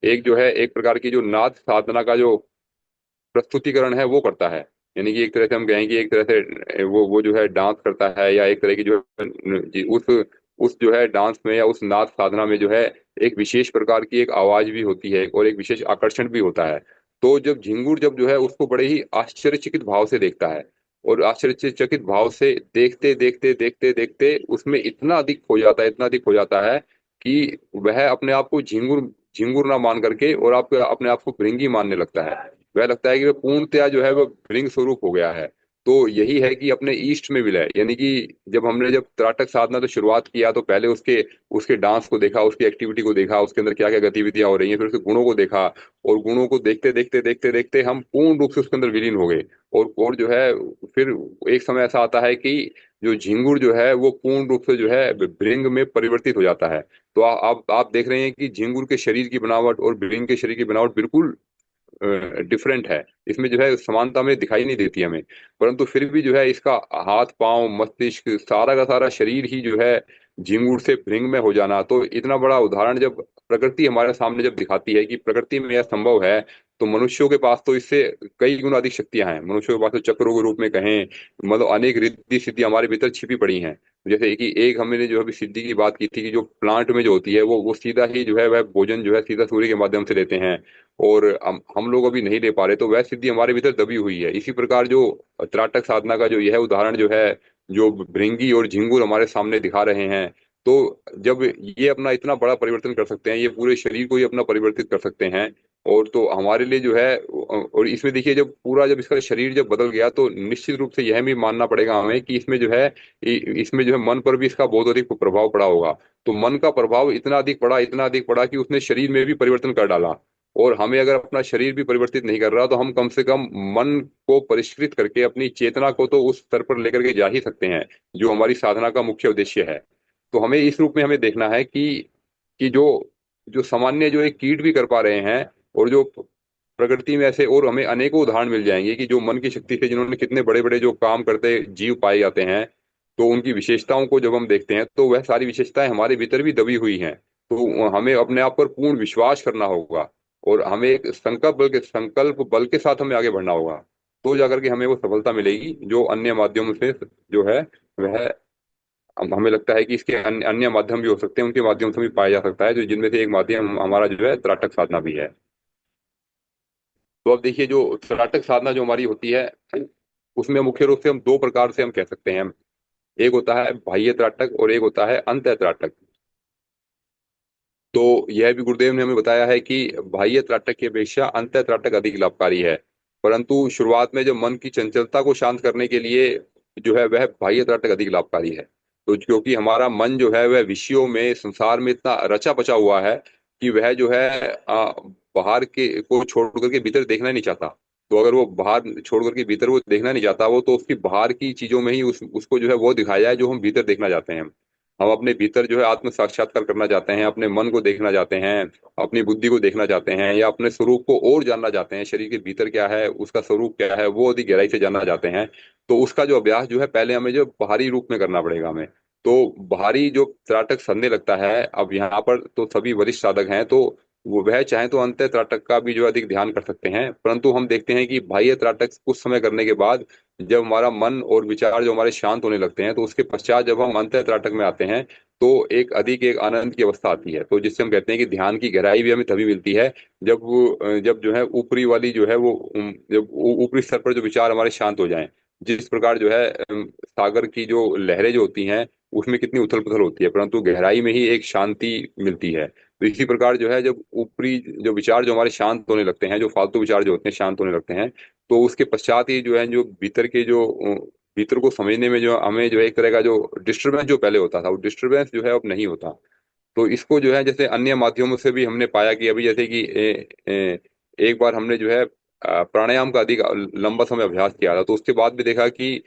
एक जो है एक प्रकार की जो नाद साधना का जो प्रस्तुतिकरण है वो करता है। यानी कि एक तरह से हम कहें कि एक तरह से वो जो है डांस करता है, या एक तरह की जो है उस जो है डांस में या उस नाच साधना में जो है एक विशेष प्रकार की एक आवाज भी होती है और एक विशेष आकर्षण भी होता है। तो जब झिंगुर जब जो है उसको बड़े ही आश्चर्यचकित भाव से देखता है, और आश्चर्यचकित भाव से देखते देखते देखते देखते उसमें इतना अधिक हो जाता है, इतना अधिक हो जाता है कि वह अपने आप को झिंगुर झिंगुर ना मान करके और आप अपने आप को भृंगी मानने लगता है। वह लगता है कि वह पूर्णतया जो है वह भृंग स्वरूप हो गया है। तो यही है कि अपने ईस्ट में विलय, यानी कि जब त्राटक साधना तो शुरुआत किया, तो पहले उसके उसके डांस को देखा, उसकी एक्टिविटी को देखा, उसके अंदर क्या क्या गतिविधियां हो रही हैं, फिर उसके गुणों को देखा, और गुणों को देखते देखते देखते देखते हम पूर्ण रूप से उसके अंदर विलीन हो गए। और जो है फिर एक समय ऐसा आता है कि जो झिंगुर जो है वो पूर्ण रूप से जो है भृंग में परिवर्तित हो जाता है। तो आप देख रहे हैं कि झिंगुर के शरीर की बनावट और भृंग के शरीर की बनावट बिल्कुल डिफरेंट है। इसमें जो है समानता में दिखाई नहीं देती हमें, परंतु फिर भी जो है इसका हाथ पांव मस्तिष्क सारा का सारा शरीर ही जो है झिंगुर से भृंग में हो जाना, तो इतना बड़ा उदाहरण जब प्रकृति हमारे सामने जब दिखाती है कि प्रकृति में यह संभव है, तो मनुष्यों के पास तो इससे कई गुना अधिक शक्तियां हैं। मनुष्यों के पास तो चक्रों के रूप में कहें, मतलब अनेक रिद्धि सिद्धि हमारे भीतर छिपी पड़ी हैं। जैसे कि एक हमने जो अभी सिद्धि की बात की थी कि जो प्लांट में जो होती है वो सीधा ही जो है वह भोजन जो है सीधा सूर्य के माध्यम से लेते हैं, और हम लोग अभी नहीं ले पा रहे, तो वह सिद्धि हमारे भीतर दबी हुई है। इसी प्रकार जो त्राटक साधना का जो यह उदाहरण जो है, जो भृंगी और झिंगुर हमारे सामने दिखा रहे हैं, तो जब ये अपना इतना बड़ा परिवर्तन कर सकते हैं, ये पूरे शरीर को ही अपना परिवर्तित कर सकते हैं, और तो हमारे लिए जो है, और इसमें देखिए जब पूरा जब इसका शरीर जब बदल गया, तो निश्चित रूप से यह भी मानना पड़ेगा हमें कि इसमें जो है इसमें जो है मन पर भी इसका बहुत अधिक प्रभाव पड़ा होगा। तो मन का प्रभाव इतना अधिक पड़ा, इतना अधिक पड़ा कि उसने शरीर में भी परिवर्तन कर डाला। और हमें अगर अपना शरीर भी परिवर्तित नहीं कर रहा, तो हम कम से कम मन को परिष्कृत करके अपनी चेतना को तो उस स्तर पर लेकर के जा ही सकते हैं, जो हमारी साधना का मुख्य उद्देश्य है। तो हमें इस रूप में हमें देखना है कि जो जो सामान्य जो एक कीट भी कर पा रहे हैं, और जो प्रकृति में ऐसे और हमें अनेकों उदाहरण मिल जाएंगे कि जो मन की शक्ति से जिन्होंने कितने बड़े बड़े जो काम करते जीव पाए जाते हैं, तो उनकी विशेषताओं को जब हम देखते हैं, तो वह सारी विशेषताएं हमारे भीतर भी दबी हुई हैं। तो हमें अपने आप पर पूर्ण विश्वास करना होगा, और हमें एक संकल्प बल के साथ हमें आगे बढ़ना होगा। तो जाकर के हमें वो सफलता मिलेगी जो अन्य माध्यमों से जो है वह हमें लगता है कि इसके अन्य अन्य माध्यम भी हो सकते हैं, उनके माध्यम से भी पाया जा सकता है, जो जिनमें से एक माध्यम हमारा जो है त्राटक साधना भी है। तो अब देखिए, जो त्राटक साधना जो हमारी होती है, उसमें मुख्य रूप से हम दो प्रकार से हम कह सकते हैं। एक होता है बाह्य त्राटक और एक होता है अंतः त्राटक। तो यह भी गुरुदेव ने हमें बताया है कि बाह्य त्राटक की अपेक्षा अंतः त्राटक अधिक लाभकारी है। परंतु शुरुआत में जो मन की चंचलता को शांत करने के लिए जो है वह बाह्य त्राटक अधिक लाभकारी है। तो क्योंकि हमारा मन जो है वह विषयों में, संसार में इतना रचा बचा हुआ है कि वह जो है बाहर के को छोड़ करके भीतर देखना नहीं चाहता। तो अगर वो बाहर छोड़ करके भीतर वो देखना नहीं चाहता, वो तो उसकी बाहर की चीजों में ही उसको जो है वो दिखाया जाए जो हम भीतर देखना चाहते हैं। हम अपने भीतर जो है आत्म साक्षात्कार करना चाहते हैं, अपने मन को देखना चाहते हैं, अपनी बुद्धि को देखना चाहते हैं, या अपने स्वरूप को और जानना चाहते हैं, शरीर के भीतर क्या है, उसका स्वरूप क्या है, वो अधिक गहराई से जानना चाहते हैं। तो उसका जो अभ्यास जो है पहले हमें जो बाहरी रूप में करना पड़ेगा हमें। तो बाहरी जो त्राटक संधे लगता है, अब यहाँ पर तो सभी वरिष्ठ साधक हैं, तो वो वह चाहे तो अंतः त्राटक का भी जो है अधिक ध्यान कर सकते हैं। परंतु हम देखते हैं कि बाह्य त्राटक कुछ समय करने के बाद जब हमारा मन और विचार जो हमारे शांत होने लगते हैं, तो उसके पश्चात जब हम अंतः त्राटक में आते हैं, तो एक आनंद की अवस्था आती है। तो जिससे हम कहते हैं कि ध्यान की गहराई भी हमें तभी मिलती है जब जब जो है ऊपरी वाली जो है वो जब ऊपरी स्तर पर जो विचार हमारे शांत हो जाएं। जिस प्रकार जो है सागर की जो लहरें जो होती हैं, उसमें कितनी उथल पुथल होती है, परंतु गहराई में ही एक शांति मिलती है। तो इसी प्रकार जो है जब ऊपरी जो विचार जो हमारे शांत होने लगते हैं, जो फालतू विचार जो होते हैं शांत होने लगते हैं, तो उसके पश्चात ही जो है जो भीतर के जो भीतर को समझने में जो हमें जो है एक तरह का जो डिस्टरबेंस जो पहले होता था, वो डिस्टरबेंस जो है अब नहीं होता। तो इसको जो है जैसे अन्य माध्यमों से भी हमने पाया कि अभी जैसे कि एक बार हमने जो है प्राणायाम का अधिक लंबा समय अभ्यास किया था, तो उसके बाद भी देखा कि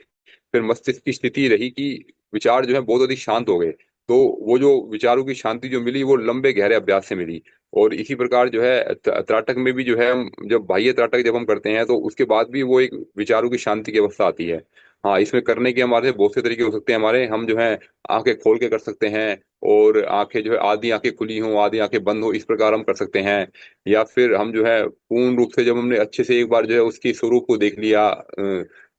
फिर मस्तिष्क की स्थिति रही कि विचार जो है बहुत अधिक शांत हो गए। तो वो जो विचारों की शांति जो मिली, वो लंबे गहरे अभ्यास से मिली। और इसी प्रकार जो है त्राटक में भी जो है हम जब बाह्य त्राटक जब हम करते हैं, तो उसके बाद भी वो एक विचारों की शांति की अवस्था आती है। हाँ, इसमें करने के हमारे बहुत से तरीके हो सकते हैं हमारे। हम जो है आंखें खोल के कर सकते हैं, और आंखें जो है आधी आंखें खुली हों आधी आंखें बंद हो, इस प्रकार हम कर सकते हैं। या फिर हम जो है पूर्ण रूप से जब हमने अच्छे से एक बार जो है उसकी स्वरूप को देख लिया,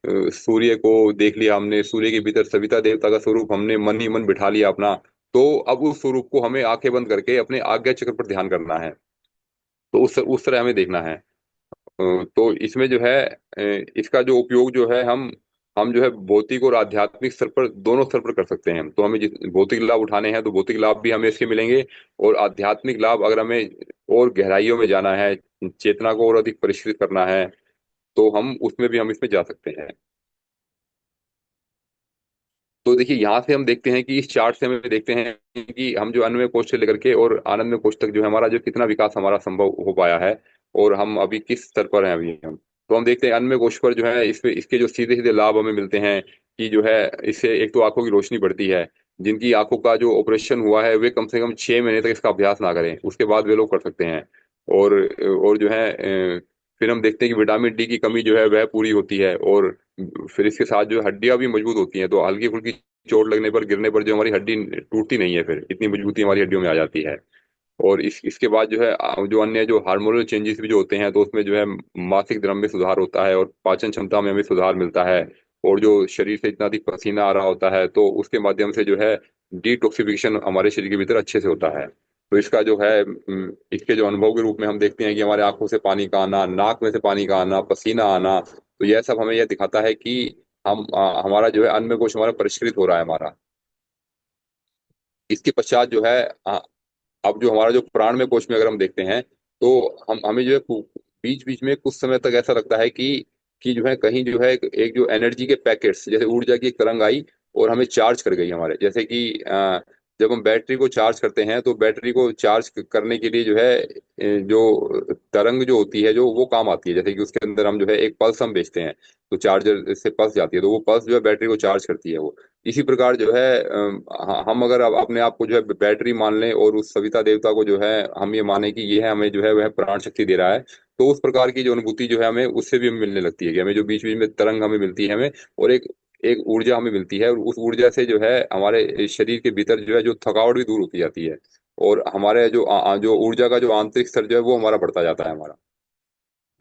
सूर्य को देख लिया हमने, सूर्य के भीतर सविता देवता का स्वरूप हमने मन ही मन बिठा लिया अपना। तो अब उस स्वरूप को हमें आंखें बंद करके अपने आज्ञा चक्र पर ध्यान करना है। तो उस तरह हमें देखना है। तो इसमें जो है इसका जो उपयोग जो है हम जो है भौतिक और आध्यात्मिक स्तर पर, दोनों स्तर पर कर सकते हैं। तो हमें जिस भौतिक लाभ उठाने हैं तो भौतिक लाभ भी हमें इसके मिलेंगे, और आध्यात्मिक लाभ अगर हमें और गहराइयों में जाना है, चेतना को और अधिक परिष्कृत करना है, तो हम उसमें भी हम इसमें जा सकते हैं। तो देखिए, यहाँ से हम देखते हैं कि इस चार्ट से हमें देखते हैं कि हम जो अन्वय कोश से लेकर के और आनंदमय कोश तक जो है हमारा जो कितना विकास हमारा संभव हो पाया है, और हम अभी किस स्तर पर हैं अभी हम। तो हम देखते हैं अन्वय कोश पर जो है इसमें इसके जो सीधे सीधे लाभ हमें मिलते हैं कि जो है इससे एक तो आंखों की रोशनी बढ़ती है। जिनकी आंखों का जो ऑपरेशन हुआ है वे कम से कम 6 महीने तक इसका अभ्यास ना करें, उसके बाद वे लोग कर सकते हैं। और और जो है फिर हम देखते हैं कि विटामिन डी की कमी जो है वह पूरी होती है। और फिर इसके साथ जो हड्डियां भी मजबूत होती हैं, तो हल्की फुल्की चोट लगने पर, गिरने पर जो हमारी हड्डी टूटती नहीं है, फिर इतनी मजबूती हमारी हड्डियों में आ जाती है। और इसके बाद जो है जो अन्य जो हार्मोनल चेंजेस भी जो होते हैं, तो उसमें जो है मासिक धर्म में सुधार होता है, और पाचन क्षमता में हमें सुधार मिलता है। और जो शरीर से इतना अधिक पसीना आ रहा होता है, तो उसके माध्यम से जो है डिटॉक्सिफिकेशन हमारे शरीर के भीतर अच्छे से होता है। तो इसका जो है इसके जो अनुभव के रूप में हम देखते हैं कि हमारे आंखों से पानी का आना, नाक में से पानी का आना, पसीना आना, तो यह सब हमें यह दिखाता है कि हमारा जो है अन्न कोश हमारा परिष्कृत हो रहा है हमारा। इसके पश्चात जो है अब जो हमारा जो प्राण में कोश में अगर हम देखते हैं, तो हम हमें जो है बीच बीच में कुछ समय तक ऐसा लगता है कि जो है कहीं जो है एक जो एनर्जी के पैकेट्स, जैसे ऊर्जा की एक तरंग आई और हमें चार्ज कर गई हमारे, जैसे कि जब हम बैटरी को चार्ज करते हैं, तो बैटरी को चार्ज करने के लिए जो है जो तरंग जो होती है जो वो काम आती है, जैसे कि उसके अंदर हम जो है एक पल्स हम भेजते हैं, तो चार्जर से पल्स जाती है, तो वो पल्स जो है बैटरी को चार्ज करती है वो। इसी प्रकार जो है हम अगर अब अपने आप को जो है बैटरी मान लें, और उस सविता देवता को जो है हम ये माने कि ये है हमें जो है वह प्राण शक्ति दे रहा है, तो उस प्रकार की जो अनुभूति जो है हमें उससे भी हमें मिलने लगती है कि हमें जो बीच बीच में तरंग हमें मिलती है हमें, और एक एक ऊर्जा हमें मिलती है, और उस ऊर्जा से जो है हमारे शरीर के भीतर जो है जो थकावट भी दूर होती जाती है। और हमारे जो जो ऊर्जा का जो आंतरिक स्तर जो है वो हमारा बढ़ता जाता है हमारा।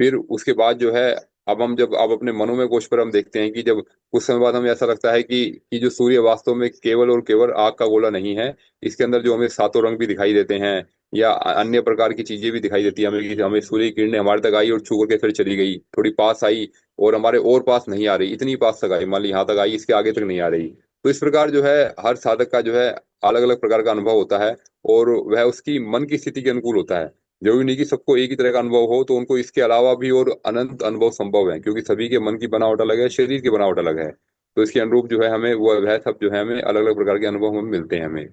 फिर उसके बाद जो है अब अपने मनोमय कोश पर हम देखते हैं कि जब कुछ समय बाद हमें ऐसा लगता है कि जो सूर्य वास्तव में केवल और केवल आग का गोला नहीं है। इसके अंदर जो हमें सातों रंग भी दिखाई देते हैं, या अन्य प्रकार की चीजें भी दिखाई देती है हमें, कि हमें सूर्य की किरणें हमारे तक आई और छू करके फिर चली गई, थोड़ी पास आई और हमारे और पास नहीं आ रही, इतनी पास तक आई, मान ली यहाँ तक आई, इसके आगे तक नहीं आ रही। तो इस प्रकार जो है हर साधक का जो है अलग अलग प्रकार का अनुभव होता है, और वह उसकी मन की स्थिति के अनुकूल होता है। जरूरी नहीं कि सबको एक ही तरह का अनुभव हो, तो उनको इसके अलावा भी और अनंत अनुभव संभव है, क्योंकि सभी के मन की बनावट अलग है, शरीर की बनावट अलग है। तो इसके अनुरूप जो है हमें वह सब जो है हमें अलग अलग प्रकार के अनुभव हमें मिलते हैं हमें।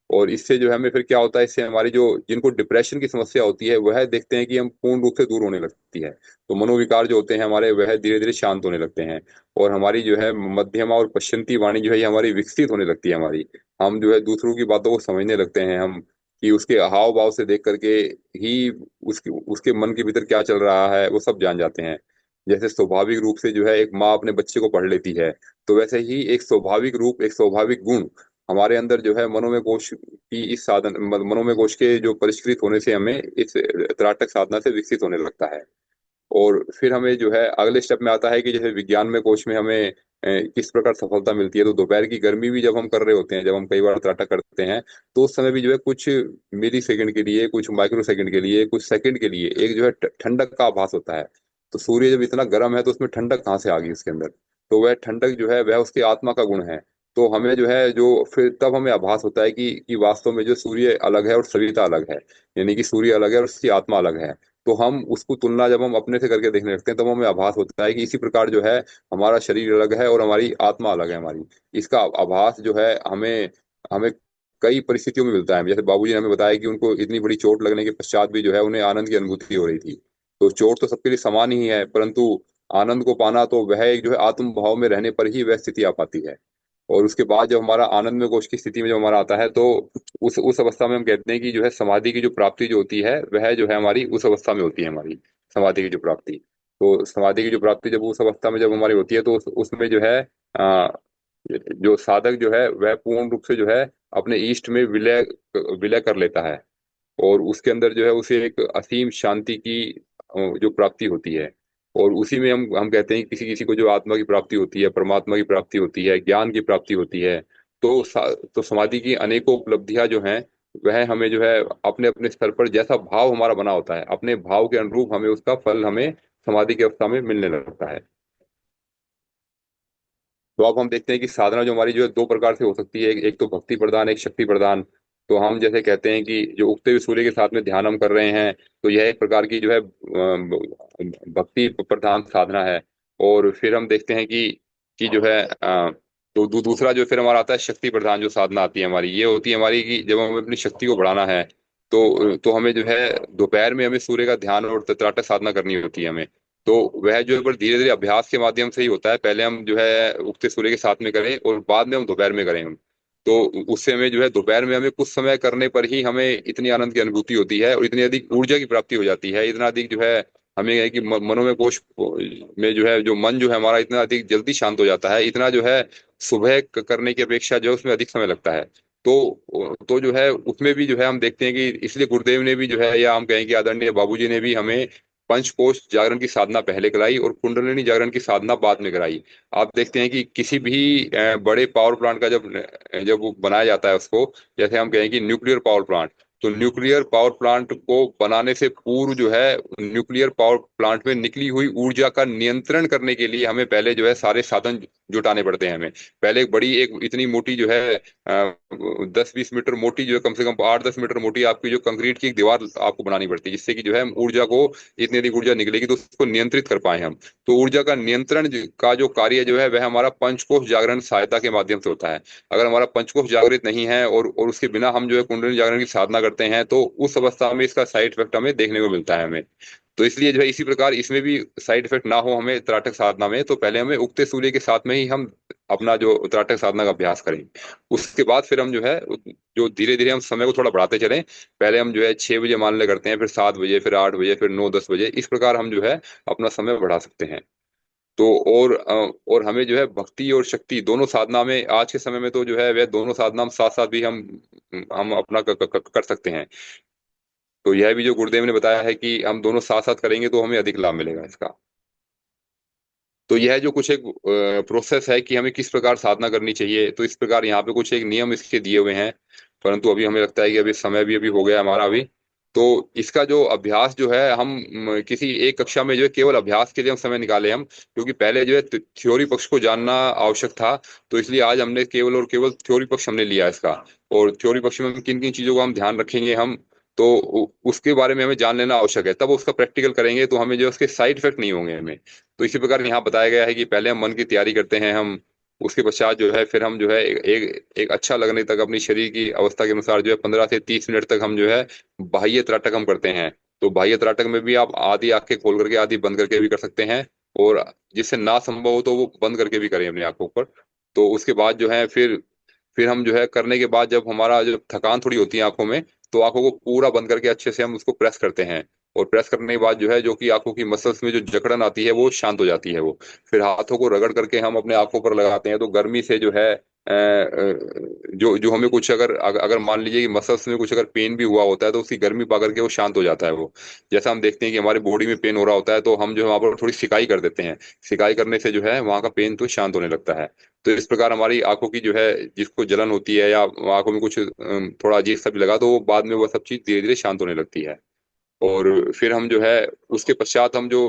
और इससे जो है हमें फिर क्या होता है, इससे हमारी जो जिनको डिप्रेशन की समस्या होती है वह देखते हैं कि हम पूर्ण रूप से दूर होने लगती है। तो मनोविकार जो होते हैं हमारे, वह धीरे धीरे शांत होने लगते हैं। और हमारी जो है मध्यमा और पश्चंती वाणी जो है ये हमारी विकसित होने लगती है हमारी। हम जो है दूसरों की बातों को समझने लगते हैं हम, कि उसके हाव भाव से देख करके ही उसके उसके मन के भीतर क्या चल रहा है वो सब जान जाते हैं। जैसे स्वाभाविक रूप से जो है एक माँ अपने बच्चे को पढ़ लेती है, तो वैसे ही एक स्वाभाविक रूप, एक स्वाभाविक गुण हमारे अंदर जो है मनोमय कोश की इस साधन मनोमय कोश के जो परिष्कृत होने से हमें इस त्राटक साधना से विकसित होने लगता है। और फिर हमें जो है अगले स्टेप में आता है कि जैसे विज्ञान में कोश में हमें किस प्रकार सफलता मिलती है। तो दोपहर की गर्मी भी जब हम कर रहे होते हैं, जब हम कई बार त्राटक करते हैं, तो उस समय भी जो है कुछ मिली सेकंड के लिए, कुछ माइक्रो सेकंड के लिए, कुछ सेकंड के लिए एक जो है ठंडक का आभास होता है। तो सूर्य जब इतना गर्म है तो उसमें ठंडक कहाँ से आ गई उसके अंदर? तो वह ठंडक जो है वह उसकी आत्मा का गुण है। तो हमें जो है जो फिर तब हमें आभास होता है कि वास्तव में जो सूर्य अलग है और सविता अलग है, यानी कि सूर्य अलग है और उसकी आत्मा अलग है। तो हम उसको तुलना जब हम अपने से करके देखने लगते हैं, तब हमें आभास होता है कि इसी प्रकार जो है हमारा शरीर अलग है और हमारी आत्मा अलग है हमारी। इसका आभास जो है हमें हमें कई परिस्थितियों में मिलता है। जैसे बाबूजी ने हमें बताया कि उनको इतनी बड़ी चोट लगने के पश्चात भी जो है उन्हें आनंद की अनुभूति हो रही थी। तो चोट तो सबके लिए समान ही है, परंतु आनंद को पाना तो वह एक जो है आत्म भाव में रहने पर ही वह स्थिति आ पाती है। और उसके बाद जब हमारा आनंद में कोश की स्थिति में जब हमारा आता है, तो उस अवस्था में हम कहते हैं कि जो है समाधि की जो प्राप्ति जो होती है वह जो है हमारी उस अवस्था में होती है हमारी समाधि की जो प्राप्ति। तो समाधि की जो प्राप्ति जब उस अवस्था में जब हमारी होती है, तो उसमें जो है जो साधक जो है वह पूर्ण रूप से जो है अपने ईष्ट में विलय विलय कर लेता है। और उसके अंदर जो है उसे एक असीम शांति की जो प्राप्ति होती है। और उसी में हम कहते हैं कि किसी किसी को जो आत्मा की प्राप्ति होती है, परमात्मा की प्राप्ति होती है, ज्ञान की प्राप्ति होती है। तो समाधि की अनेकों उपलब्धियां जो हैं वह हमें जो है अपने अपने स्तर पर जैसा भाव हमारा बना होता है, अपने भाव के अनुरूप हमें उसका फल हमें समाधि की अवस्था में मिलने लगता है। तो अब हम देखते हैं कि साधना जो हमारी जो है दो प्रकार से हो सकती है, एक तो भक्ति प्रदान, एक शक्ति प्रदान। तो हम जैसे कहते हैं कि जो उगते हुए सूर्य के साथ में ध्यान हम कर रहे हैं, तो यह एक प्रकार की जो है भक्ति प्रधान साधना है। और फिर हम देखते हैं कि जो है तो दूसरा जो फिर हमारा आता है शक्ति प्रधान जो साधना आती है हमारी, ये होती है हमारी कि जब हमें अपनी शक्ति को बढ़ाना है, तो हमें जो है दोपहर में हमें सूर्य का ध्यान और तत्राटक साधना करनी होती है हमें। तो वह जो है पर धीरे धीरे अभ्यास के माध्यम से ही होता है। पहले हम जो है उगते सूर्य के साथ में करें और बाद में हम दोपहर में करें हम। तो उससे हमें जो है दोपहर में हमें कुछ समय करने पर ही हमें इतनी आनंद की अनुभूति होती है और इतनी अधिक ऊर्जा की प्राप्ति हो जाती है, इतना अधिक जो है हमें है कि मनोमय कोश में जो है जो मन जो है हमारा इतना अधिक जल्दी शांत हो जाता है, इतना जो है सुबह करने की अपेक्षा जो है उसमें अधिक समय लगता है। तो जो है उसमें भी जो है हम देखते हैं कि इसलिए गुरुदेव ने भी जो है, या हम कहें कि आदरणीय बाबूजी ने भी हमें पंचकोश जागरण की साधना पहले कराई और कुंडलिनी जागरण की साधना बाद में कराई। आप देखते हैं कि किसी भी बड़े पावर प्लांट का जब जब वो बनाया जाता है उसको, जैसे हम कहें कि न्यूक्लियर पावर प्लांट, तो न्यूक्लियर पावर प्लांट को बनाने से पूर्व जो है न्यूक्लियर पावर प्लांट में निकली हुई ऊर्जा का नियंत्रण करने के लिए हमें पहले जो है सारे साधन जुटाने पड़ते हैं हमें। पहले एक बड़ी एक इतनी मोटी जो है 10-20 मीटर मोटी जो है, कम से कम 8-10 मीटर मोटी आपकी जो कंक्रीट की एक दीवार आपको बनानी पड़ती है, जिससे कि जो है ऊर्जा को इतनी अधिक ऊर्जा निकलेगी तो उसको नियंत्रित कर पाए हम। तो ऊर्जा का नियंत्रण का जो कार्य जो है वह हमारा पंचकोश जागरण सहायता के माध्यम से होता है। अगर हमारा पंचकोश जागृत नहीं है और उसके बिना हम जो है कुंडली जागरण की साधना करते हैं, तो उस अवस्था में इसका साइड इफेक्ट हमें देखने को मिलता है हमें। तो इसलिए जो है इसी प्रकार इसमें भी साइड इफेक्ट ना हो हमें त्राटक साधना में, तो पहले हमें उगते सूर्य के साथ में ही हम अपना जो त्राटक साधना का अभ्यास करें। उसके बाद फिर हम जो है जो धीरे धीरे हम समय को थोड़ा बढ़ाते चलें। पहले हम जो है 6 बजे मान ले करते हैं, फिर 7 बजे, फिर 8 बजे, फिर 9-10 बजे, इस प्रकार हम जो है अपना समय बढ़ा सकते हैं। तो और हमें जो है भक्ति और शक्ति दोनों साधना में आज के समय में तो जो है वह दोनों साधना हम साथ साथ भी हम अपना कर सकते हैं। तो यह भी जो गुरुदेव ने बताया है कि हम दोनों साथ साथ करेंगे तो हमें अधिक लाभ मिलेगा इसका। तो यह जो कुछ एक प्रोसेस है कि हमें किस प्रकार साधना करनी चाहिए, तो इस प्रकार यहाँ पे कुछ एक नियम इसके दिए हुए हैं। परंतु अभी हमें लगता है कि अभी समय भी अभी हो गया हमारा अभी। तो इसका जो अभ्यास जो है हम किसी एक कक्षा में जो है केवल अभ्यास के लिए हम समय निकाले हम, क्योंकि पहले जो है थ्योरी पक्ष को जानना आवश्यक था। तो इसलिए आज हमने केवल और केवल थ्योरी पक्ष हमने लिया इसका। और थ्योरी पक्ष में हम किन किन चीजों का हम ध्यान रखेंगे हम, तो उसके बारे में हमें जान लेना आवश्यक है। तब उसका प्रैक्टिकल करेंगे तो हमें जो उसके साइड इफेक्ट नहीं होंगे हमें। तो इसी प्रकार यहाँ बताया गया है कि पहले हम मन की तैयारी करते हैं हम, उसके पश्चात जो है फिर हम जो है एक अच्छा लगने तक अपनी शरीर की अवस्था के अनुसार जो है 15 से 30 मिनट तक हम जो है बाह्य त्राटक हम करते हैं। तो बाह्य त्राटक में भी आप आधी आंखें खोल करके आधी बंद करके भी कर सकते हैं, और जिससे ना संभव हो तो वो बंद करके भी करें अपनी आंखों पर। तो उसके बाद जो है फिर हम जो है करने के बाद जब हमारा जो थकान थोड़ी होती है आंखों में, तो आंखों को पूरा बंद करके अच्छे से हम उसको प्रेस करते हैं। और प्रेस करने के बाद जो है जो कि आंखों की मसल्स में जो जकड़न आती है वो शांत हो जाती है वो। फिर हाथों को रगड़ करके हम अपने आंखों पर लगाते हैं, तो गर्मी से जो है जो जो हमें कुछ अगर अगर अगर मान लीजिए कि मसल्स में कुछ अगर पेन भी हुआ होता है तो उसकी गर्मी पा करके वो शांत हो जाता है वो। जैसा हम देखते हैं कि हमारी बॉडी में पेन हो रहा होता है तो हम जो है वहाँ पर थोड़ी सिकाई कर देते हैं। सिकाई करने से जो है वहाँ का पेन तो शांत होने लगता है। तो इस प्रकार हमारी आंखों की जो है जिसको जलन होती है या आंखों में कुछ थोड़ा अजीब सा भी लगा तो वो बाद में वो सब चीज धीरे धीरे शांत होने लगती है। और फिर हम जो है उसके पश्चात हम जो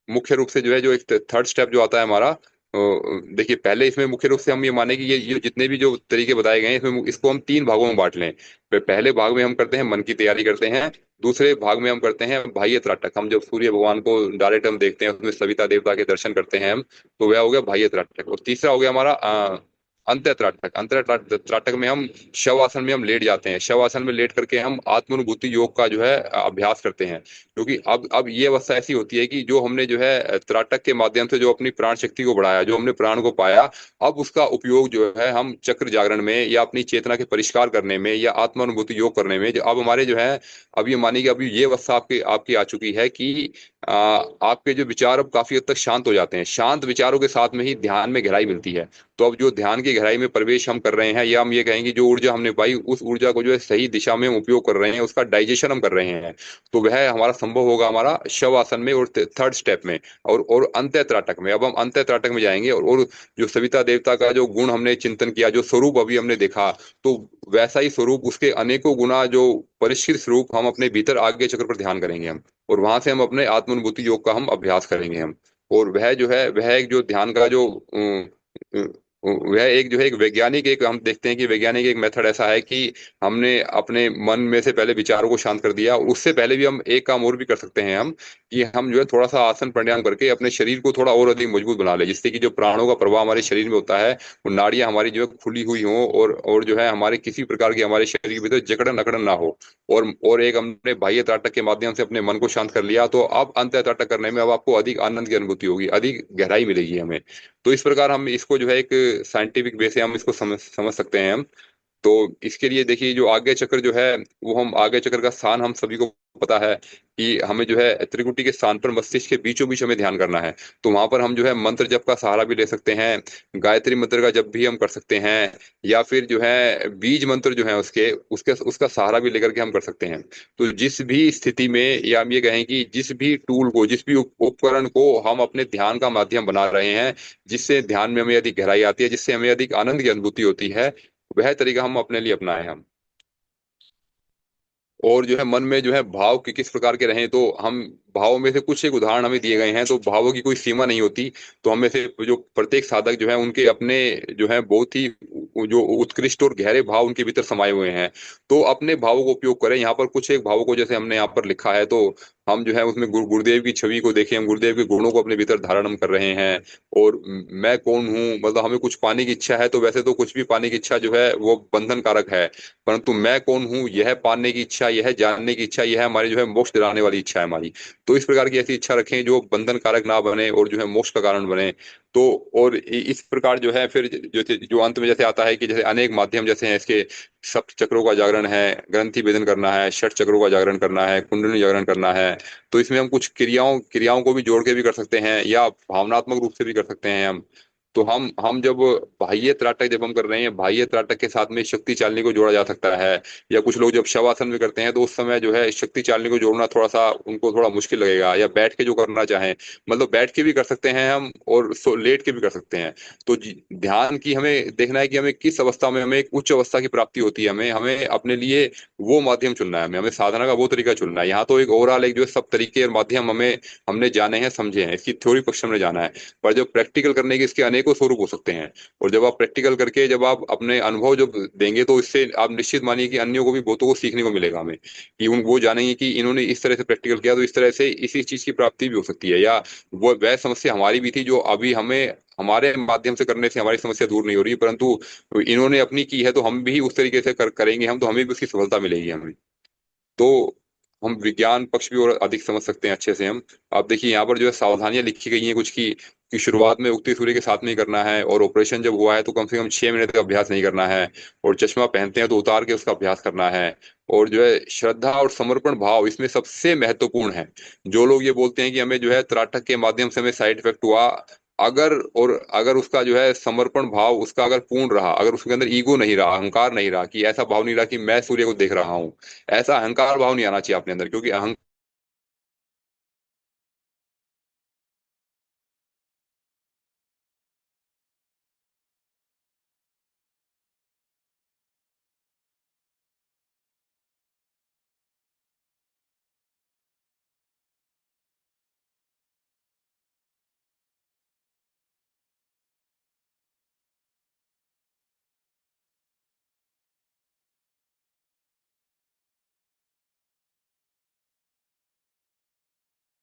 मुख्य रूप से जो है जो एक थर्ड स्टेप जो आता है हमारा, देखिए पहले इसमें मुख्य रूप से हम ये माने कि ये जितने भी जो तरीके बताए गए हैं इसमें इसको हम 3 भागों में बांट लें। पहले भाग में हम करते हैं मन की तैयारी करते हैं। दूसरे भाग में हम करते हैं बाह्य त्राटक, हम जब सूर्य भगवान को डायरेक्ट हम देखते हैं उसमें सविता देवता के दर्शन करते हैं हम, तो वह हो गया बाह्य त्राटक। और तीसरा हो गया हमारा अंतः त्राटक। अंतः त्राटक में हम शव आसन में हम लेट जाते हैं। शव आसन में लेट करके हम आत्मानुभूति योग का जो है अभ्यास करते हैं। क्योंकि अब ये अवस्था ऐसी होती है कि जो हमने जो है त्राटक के माध्यम से जो अपनी प्राण शक्ति को बढ़ाया, जो हमने प्राण को पाया, अब उसका उपयोग जो है हम चक्र जागरण में या अपनी चेतना के परिष्कार करने में या आत्मानुभूति योग करने में, जो अब हमारे जो है अब ये मानिए कि अभी ये अवस्था आपकी आपकी आ चुकी है कि आपके जो विचार अब काफी हद तक शांत हो जाते हैं। शांत विचारों के साथ में ही ध्यान में गहराई मिलती है। तो अब जो ध्यान की गहराई में प्रवेश हम कर रहे हैं, या हम ये कहेंगे जो ऊर्जा हमने पाई उस ऊर्जा को जो है सही दिशा में हम उपयोग कर रहे हैं, उसका डाइजेशन हम कर रहे हैं। तो वह हमारा संभव होगा हमारा शव आसन में और थर्ड स्टेप में और अंत्य त्राटक में। अब हम अंत्य त्राटक में जाएंगे और जो सविता देवता का जो गुण हमने चिंतन किया, जो स्वरूप अभी हमने देखा, तो वैसा ही स्वरूप उसके अनेकों गुना जो परिष्कृत स्वरूप हम अपने भीतर आगे चक्र पर ध्यान करेंगे हम। और वहां से हम अपने आत्मानुभूति योग का हम अभ्यास करेंगे हम। और वह जो है वह एक जो ध्यान का जो वह एक जो है एक वैज्ञानिक, एक हम देखते हैं कि वैज्ञानिक एक मेथड ऐसा है कि हमने अपने मन में से पहले विचारों को शांत कर दिया। और उससे पहले भी हम एक काम और भी कर सकते हैं हम, कि हम जो है थोड़ा सा आसन प्राणायाम करके अपने शरीर को थोड़ा और अधिक मजबूत बना ले, जिससे कि जो प्राणों का प्रवाह हमारे शरीर में होता है, वो नाड़ियां हमारी जो है खुली हुई हों, और जो है हमारे किसी प्रकार की हमारे शरीर के भीतर जकड़न अकड़न ना हो। और एक हमने बाह्य त्राटक के माध्यम से अपने मन को शांत कर लिया, तो अब अंतः त्राटक करने में अब आपको अधिक आनंद की अनुभूति होगी, अधिक गहराई मिलेगी हमें। तो इस प्रकार हम इसको जो है एक साइंटिफिक वे से हम इसको समझ सकते हैं हम। तो इसके लिए देखिए जो आज्ञा चक्र जो है, वो हम आज्ञा चक्र का स्थान हम सभी को पता है कि हमें जो है त्रिकुटी के स्थान पर मस्तिष्क के बीचों बीच हमें ध्यान करना है। तो वहां पर हम जो है मंत्र जप का सहारा भी ले सकते हैं, गायत्री मंत्र का जप भी हम कर सकते हैं, या फिर जो है बीज मंत्र जो है उसके उसके उसका सहारा भी लेकर के हम कर सकते हैं। तो जिस भी स्थिति में, या हम ये कहें कि जिस भी टूल को, जिस भी उपकरण को हम अपने ध्यान का माध्यम बना रहे हैं, जिससे ध्यान में हमें अधिक गहराई आती है, जिससे हमें अधिक आनंद की अनुभूति होती है, वह तरीका हम अपने लिए अपनाएं हम। और जो है मन में जो है भाव कि किस प्रकार के रहें, तो हम भावों में से कुछ एक उदाहरण हमें दिए गए हैं। तो भावों की कोई सीमा नहीं होती। तो हमें से जो प्रत्येक साधक जो है उनके अपने जो है बहुत ही जो उत्कृष्ट और गहरे भाव उनके भीतर समाये हुए हैं। तो अपने भावों को उपयोग करें। यहाँ पर कुछ एक भावों को जैसे हमने यहाँ पर लिखा है, तो हम जो है उसमें गुरुदेव की छवि को देखें, हम गुरुदेव के गुणों को अपने भीतर धारण हम कर रहे हैं। और मैं कौन हूँ, मतलब हमें कुछ पाने की इच्छा है, तो वैसे तो कुछ भी पाने की इच्छा जो है वो बंधन कारक है। परंतु मैं कौन हूँ यह पाने की इच्छा, यह जानने की इच्छा, यह हमारी जो है मोक्ष दिलाने वाली इच्छा है हमारी। तो इस प्रकार की ऐसी इच्छा रखें जो बंधन कारक ना बने और जो है मोक्ष का कारण बने। तो और इस प्रकार जो है फिर जो जो अंत में जैसे आता है कि जैसे अनेक माध्यम जैसे हैं इसके, सप्त चक्रों का जागरण है, ग्रंथि भेदन करना है, षट चक्रों का जागरण करना है, कुंडली जागरण करना है। तो इसमें हम कुछ क्रियाओं क्रियाओं को भी जोड़ के भी कर सकते हैं, या भावनात्मक रूप से भी कर सकते हैं हम। तो हम जब बाह्य त्राटक जब हम कर रहे हैं, बाह्य त्राटक के साथ में शक्ति चालनी को जोड़ा जा सकता है। या कुछ लोग जब शवासन में करते हैं तो उस समय जो है शक्ति चालनी को जोड़ना थोड़ा सा उनको थोड़ा मुश्किल लगेगा, या बैठ के जो करना चाहें, मतलब बैठ के भी कर सकते हैं हम, और लेट के भी कर सकते हैं। तो ध्यान की हमें देखना है कि हमें किस अवस्था में हमें एक उच्च अवस्था की प्राप्ति होती है, हमें हमें अपने लिए वो माध्यम चुनना है, हमें हमें साधना का वो तरीका चुनना है। यहाँ तो एक ओवरऑल एक जो है सब तरीके और माध्यम हमें हमने जाने हैं, समझे हैं, इसकी थ्योरी पक्ष हमने जाना है। पर जब प्रैक्टिकल करने के इसके अनेकों स्वरूप हो सकते हैं। और जब आप प्रैक्टिकल करके जब आप अपने अनुभव जब देंगे तो इससे आप निश्चित मानिए कि अन्यों को भी बहुतों को सीखने को मिलेगा हमें, कि उन वो जानेंगे कि इन्होंने इस तरह से प्रैक्टिकल किया तो इस तरह से इसी चीज की प्राप्ति भी हो सकती है। या वो वह समस्या हमारी भी थी जो अभी हमें हमारे माध्यम से करने से हमारी समस्या दूर नहीं हो रही, परंतु इन्होंने अपनी की है तो हम भी उस तरीके से करेंगे हम, तो हमें भी उसकी सफलता मिलेगी हमें। तो हम विज्ञान पक्ष भी और अधिक समझ सकते हैं अच्छे से हम। आप देखिए यहाँ पर जो है सावधानियां लिखी गई हैं कुछ की, कि शुरुआत में उगते सूर्य के साथ में ही करना है, और ऑपरेशन जब हुआ है तो कम से कम 6 महीने तक अभ्यास नहीं करना है, और चश्मा पहनते हैं तो उतार के उसका अभ्यास करना है। और जो है श्रद्धा और समर्पण भाव इसमें सबसे महत्वपूर्ण है। जो लोग ये बोलते हैं कि हमें जो है त्राटक के माध्यम से हमें साइड इफेक्ट हुआ, अगर और अगर उसका जो है समर्पण भाव उसका अगर पूर्ण रहा, अगर उसके अंदर ईगो नहीं रहा, अहंकार नहीं रहा, कि ऐसा भाव नहीं रहा कि मैं सूर्य को देख रहा हूँ, ऐसा अहंकार भाव नहीं आना चाहिए अपने अंदर, क्योंकि अहंकार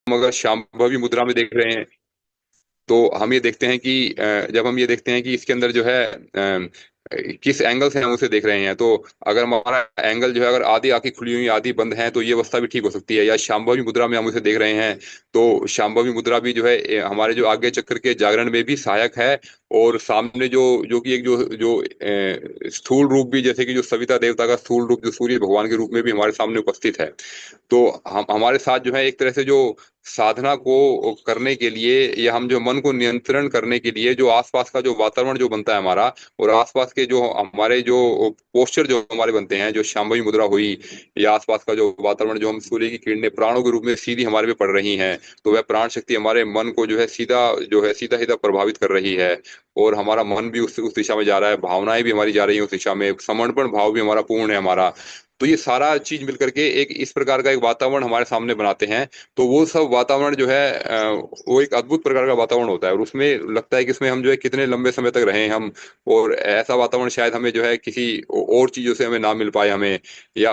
हम अगर शांभवी मुद्रा में देख रहे हैं तो हम ये देखते हैं कि जब हम ये देखते हैं कि इसके अंदर जो है किस एंगल से हम उसे देख रहे हैं, तो अगर हमारा एंगल जो है अगर आधी आंखें खुली हुई आधी बंद हैं तो ये अवस्था भी ठीक हो सकती है। या शांभवी मुद्रा में हम उसे देख रहे हैं तो शांभवी मुद्रा भी जो है हमारे जो आज्ञा चक्र के जागरण में भी सहायक है। और सामने जो जो कि एक जो जो स्थूल रूप भी, जैसे कि जो सविता देवता का स्थूल रूप जो सूर्य भगवान के रूप में भी हमारे सामने उपस्थित है। तो हम हमारे साथ जो है एक तरह से जो साधना को करने के लिए, या हम जो मन को नियंत्रण करने के लिए, जो आसपास का जो वातावरण जो बनता है हमारा, और आसपास के जो हमारे जो पोस्चर जो हमारे बनते हैं, जो शांभवी मुद्रा हुई, या आसपास का जो वातावरण जो हम सूर्य की किरणें प्राणों के रूप में सीधी हमारे पे पड़ रही हैं, तो वह प्राण शक्ति हमारे मन को जो है सीधा सीधा प्रभावित कर रही है। और हमारा मन भी उस दिशा में जा रहा है, भावनाएं भी हमारी जा रही हैं उस दिशा में, समर्पण भाव भी हमारा पूर्ण है हमारा। तो ये सारा चीज मिलकर के एक इस प्रकार का एक वातावरण हमारे सामने बनाते हैं। तो वो सब वातावरण जो है वो एक अद्भुत प्रकार का वातावरण होता है, और उसमें लगता है कि इसमें हम जो है कितने लंबे समय तक रहें हम। और ऐसा वातावरण शायद हमें जो है किसी और चीजों से हमें ना मिल पाए हमें, या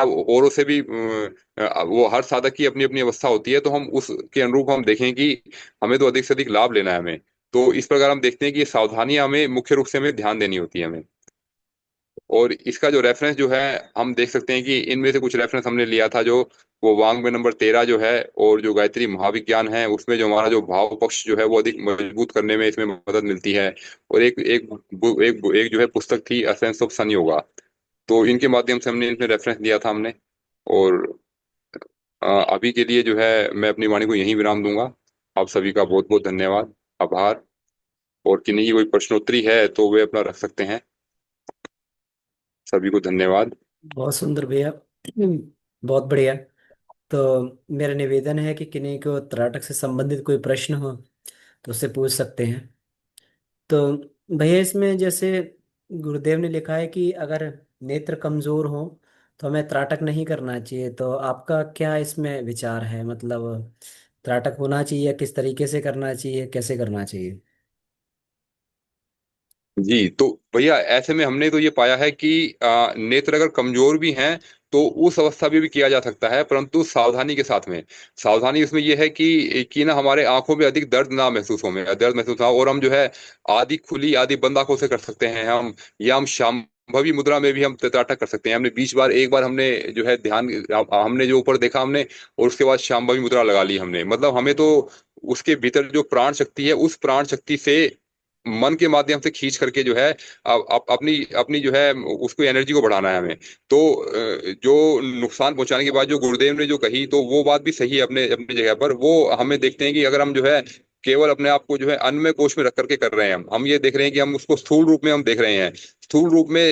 औरों से भी वो हर साधक की अपनी अपनी अवस्था होती है, तो हम उसके अनुरूप हम देखें कि हमें तो अधिक से अधिक लाभ लेना है हमें। तो इस प्रकार हम देखते हैं कि ये सावधानियां हमें मुख्य रूप से हमें ध्यान देनी होती है हमें। और इसका जो रेफरेंस जो है हम देख सकते हैं कि इनमें से कुछ रेफरेंस हमने लिया था, जो वो वांग में नंबर 13 जो है, और जो गायत्री महाविज्ञान है उसमें जो हमारा जो भाव पक्ष जो है वो अधिक मजबूत करने में इसमें मदद मिलती है। और एक जो है पुस्तक थी एसेंस ऑफ सन योगा। तो इनके माध्यम से हमने इसमें रेफरेंस दिया था हमने। और अभी के लिए जो है मैं अपनी वाणी को यहीं विराम दूंगा। आप सभी का बहुत बहुत धन्यवाद, आभार। और किन्हीं की कोई प्रश्नोत्तरी है तो वे अपना रख सकते हैं। सभी को धन्यवाद। बहुत सुंदर भैया। बहुत बढ़िया। तो मेरा निवेदन है कि किन्हीं को त्राटक से संबंधित कोई प्रश्न हो तो उससे पूछ सकते हैं। तो भैया इसमें जैसे गुरुदेव ने लिखा है कि अगर नेत्र कमजोर हो तो हमें त्राटक नहीं करना चाहिए, तो आपका क्या इसमें विचार है? मतलब त्राटक होना चाहिए, किस तरीके से करना चाहिए, कैसे करना चाहिए? जी, तो भैया ऐसे में हमने तो ये पाया है कि नेत्र अगर कमजोर भी हैं तो उस अवस्था में भी किया जा सकता है, परंतु सावधानी के साथ में। सावधानी इसमें यह है कि ना हमारे आंखों में अधिक दर्द ना महसूस हो, में दर्द महसूस ना हो, और हम जो है आधी खुली आधी बंद आंखों से कर सकते हैं हम। या हम शांभवी मुद्रा में भी हम तैराटा कर सकते हैं। हमने 20 बार, एक बार हमने जो है ध्यान, हमने जो ऊपर देखा हमने, और उसके बाद शांभवी मुद्रा लगा ली हमने, मतलब हमें तो उसके भीतर जो प्राण शक्ति है उस प्राण शक्ति से मन के माध्यम से खींच करके जो है अपनी अपनी जो है उसको एनर्जी को बढ़ाना है हमें। तो जो नुकसान पहुंचाने की बात जो गुरुदेव ने जो कही, तो वो बात भी सही है अपने अपनी जगह पर। वो हमें देखते हैं कि अगर हम जो है केवल अपने आप को जो है अन्य कोश में रख करके कर रहे हैं। हम ये देख रहे हैं कि हम उसको स्थूल रूप में हम देख रहे हैं। स्थूल रूप में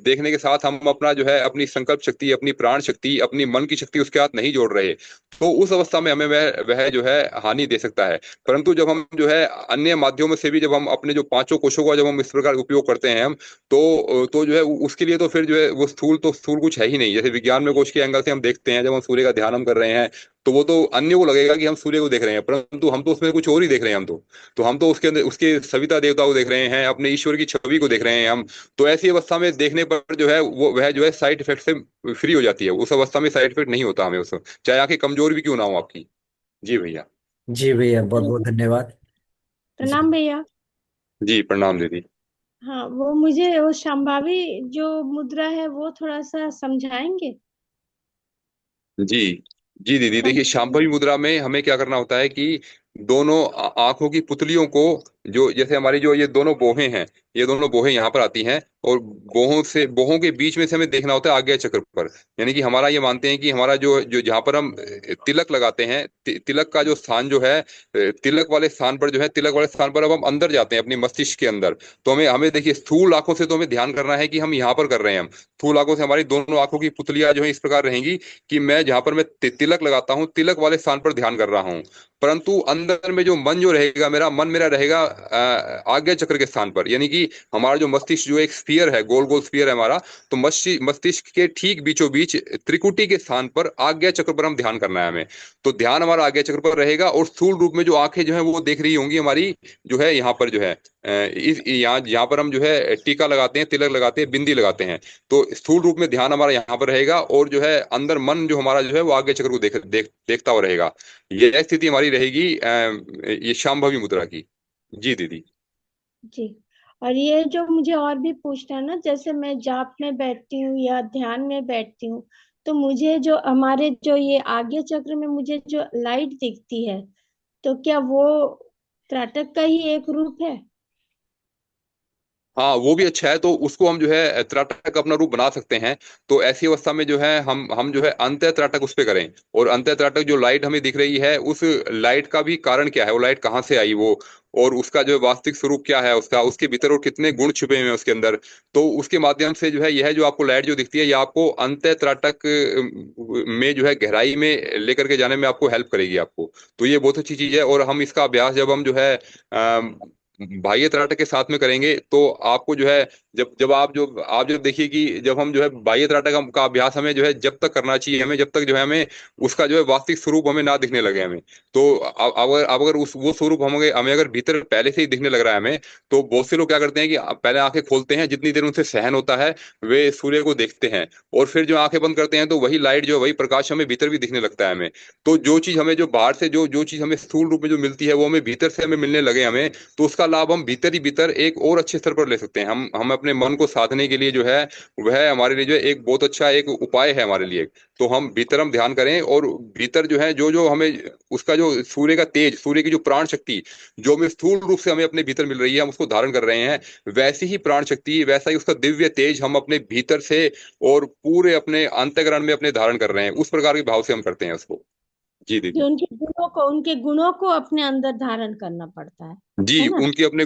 देखने के साथ हम अपना जो है अपनी संकल्प शक्ति, अपनी प्राण शक्ति, अपनी मन की शक्ति उसके साथ नहीं जोड़ रहे। तो उस अवस्था में हमें वह जो है हानि दे सकता है। परंतु जब हम जो है अन्य माध्यमों से भी जब हम अपने जो पांचों कोशों का जब हम इस प्रकार उपयोग करते हैं हम, तो जो है उसके लिए तो फिर जो है वो स्थूल तो स्थूल कुछ है ही नहीं। जैसे विज्ञान में कोश के एंगल से हम देखते हैं, जब हम सूर्य का ध्यान हम कर रहे हैं, तो वो तो अन्य को लगेगा कि हम सूर्य को देख रहे हैं, परंतु हम तो उसमें कुछ और ही देख रहे हैं। हम तो हम तो उसके अंदर उसके सविता देवता को देख रहे हैं, अपने ईश्वर की छवि को देख रहे हैं हम। तो ऐसी अवस्था में देखने पर जो है वो वह जो है साइड इफेक्ट से फ्री हो जाती है। उस अवस्था में साइड इफेक्ट नहीं होता हमें, उस चाहे आंखें कमजोर भी क्यों ना हो आपकी। जी भैया। जी भैया, बहुत बहुत धन्यवाद। प्रणाम जी भैया। जी प्रणाम दीदी। हाँ, वो मुझे वो संभावी जो मुद्रा है वो थोड़ा सा समझाएंगे। जी जी दीदी, देखिए संभावी। शांभवी मुद्रा में हमें क्या करना होता है कि दोनों आंखों की पुतलियों को, जो जैसे हमारी जो ये दोनों बोहें हैं, ये दोनों बोहें यहाँ पर आती हैं, और बोहों के बीच में से हमें देखना होता है आज्ञा चक्र पर। यानी कि हमारा ये मानते हैं कि हमारा जो जो जहाँ पर हम तिलक लगाते हैं, तिलक का जो स्थान जो है, तिलक वाले स्थान पर जो है, तिलक वाले स्थान पर अब हम अंदर जाते हैं अपनी मस्तिष्क के अंदर। तो हमें हमें देखिए स्थूल आंखों से तो हमें ध्यान करना है कि हम यहाँ पर कर रहे हैं। हम स्थूल आंखों से हमारी दोनों आंखों की पुतलियां जो है इस प्रकार रहेंगी कि मैं जहां पर मैं तिलक लगाता हूँ, तिलक वाले स्थान पर ध्यान कर रहा हूँ। परंतु अंदर में जो मन जो रहेगा, मेरा मन मेरा रहेगा आज्ञा चक्र के स्थान पर। यानी कि हमारा जो मस्तिष्क जो एक स्फीयर है, गोल गोल स्फीयर है हमारा, तो मस्तिष्क के ठीक बीचों बीच त्रिकुटी के स्थान पर आज्ञा चक्र पर हम ध्यान करना है हमें। तो ध्यान हमारा आज्ञा चक्र पर रहेगा, और स्थूल रूप में जो आंखें जो है वो देख रही होंगी हमारी, जो है यहाँ पर जो है इस यहाँ यहाँ पर हम जो है टीका लगाते हैं, तिलक लगाते हैं, बिंदी लगाते हैं। तो स्थूल रूप में ध्यान हमारा यहाँ पर रहेगा, और जो है अंदर मन जो हमारा जो है वो आगे चक्र को देखता हुआ रहेगा। यह स्थिति हमारी रहेगी ये शांभवी मुद्रा की। जी दीदी। जी। और ये जो मुझे और भी पूछना है ना, जैसे मैं जाप में बैठती हूँ या ध्यान में बैठती हूँ, तो मुझे जो हमारे जो ये आज्ञा चक्र में मुझे जो लाइट दिखती है, तो क्या वो त्राटक का ही एक रूप है? हाँ वो भी अच्छा है, तो उसको हम जो है त्राटक अपना रूप बना सकते हैं। तो ऐसी अवस्था में जो है हम जो है अंतः त्राटक उस पे करें। और अंतः त्राटक जो लाइट हमें दिख रही है, उस लाइट का भी कारण क्या है, वो लाइट कहाँ से आई वो, और उसका जो वास्तविक स्वरूप क्या है उसका, उसके भीतर और कितने गुण छुपे हुए हैं उसके अंदर। तो उसके माध्यम से जो है यह जो आपको लाइट जो दिखती है, यह आपको अंतः त्राटक में जो है गहराई में लेकर के जाने में आपको हेल्प करेगी आपको। तो ये बहुत अच्छी चीज है। और हम इसका अभ्यास जब हम जो है बाह्य तराटक के साथ में करेंगे, तो आपको जो है जब जब देखिए कि जब हम जो है बाह्य तराटक का अभ्यास हमें जो है जब तक करना चाहिए हमें, जब तक जो है हमें उसका जो है वास्तविक स्वरूप हमें ना दिखने लगे हमें। तो अगर उस वो स्वरूप हमें हमें अगर भीतर पहले से ही दिखने लग रहा है हमें, तो बहुत से लोग क्या करते हैं कि पहले आंखें खोलते हैं, जितनी देर उनसे सहन होता है वे सूर्य को देखते हैं, और फिर जो आंखें बंद करते हैं तो वही लाइट जो वही प्रकाश हमें भीतर भी दिखने लगता है हमें। तो जो चीज हमें जो बाहर से जो जो चीज हमें स्थूल रूप में जो मिलती है, वो हमें भीतर से हमें मिलने लगे हमें, तो उसका लाभ हम भीतर ही भीतर एक और अच्छे स्तर पर ले सकते हैं। हम अपने मन को साधने के लिए जो है वह हमारे लिए जो है एक बहुत अच्छा एक उपाय है हमारे लिए। तो हम भीतर हम ध्यान करें, और भीतर जो है जो जो हमें उसका जो सूर्य का तेज, सूर्य की जो प्राण शक्ति जो हमें स्थूल रूप से हमें अपने भीतर मिल रही है, हम उसको धारण कर रहे हैं, वैसी ही प्राण शक्ति, वैसा ही उसका दिव्य तेज हम अपने भीतर से और पूरे अपने अंतःकरण में अपने धारण कर रहे हैं। उस प्रकार के भाव से हम करते हैं उसको। जी जो दीदी। उनके गुणों को अपने अंदर धारण करना पड़ता जी है ना? उनके अपने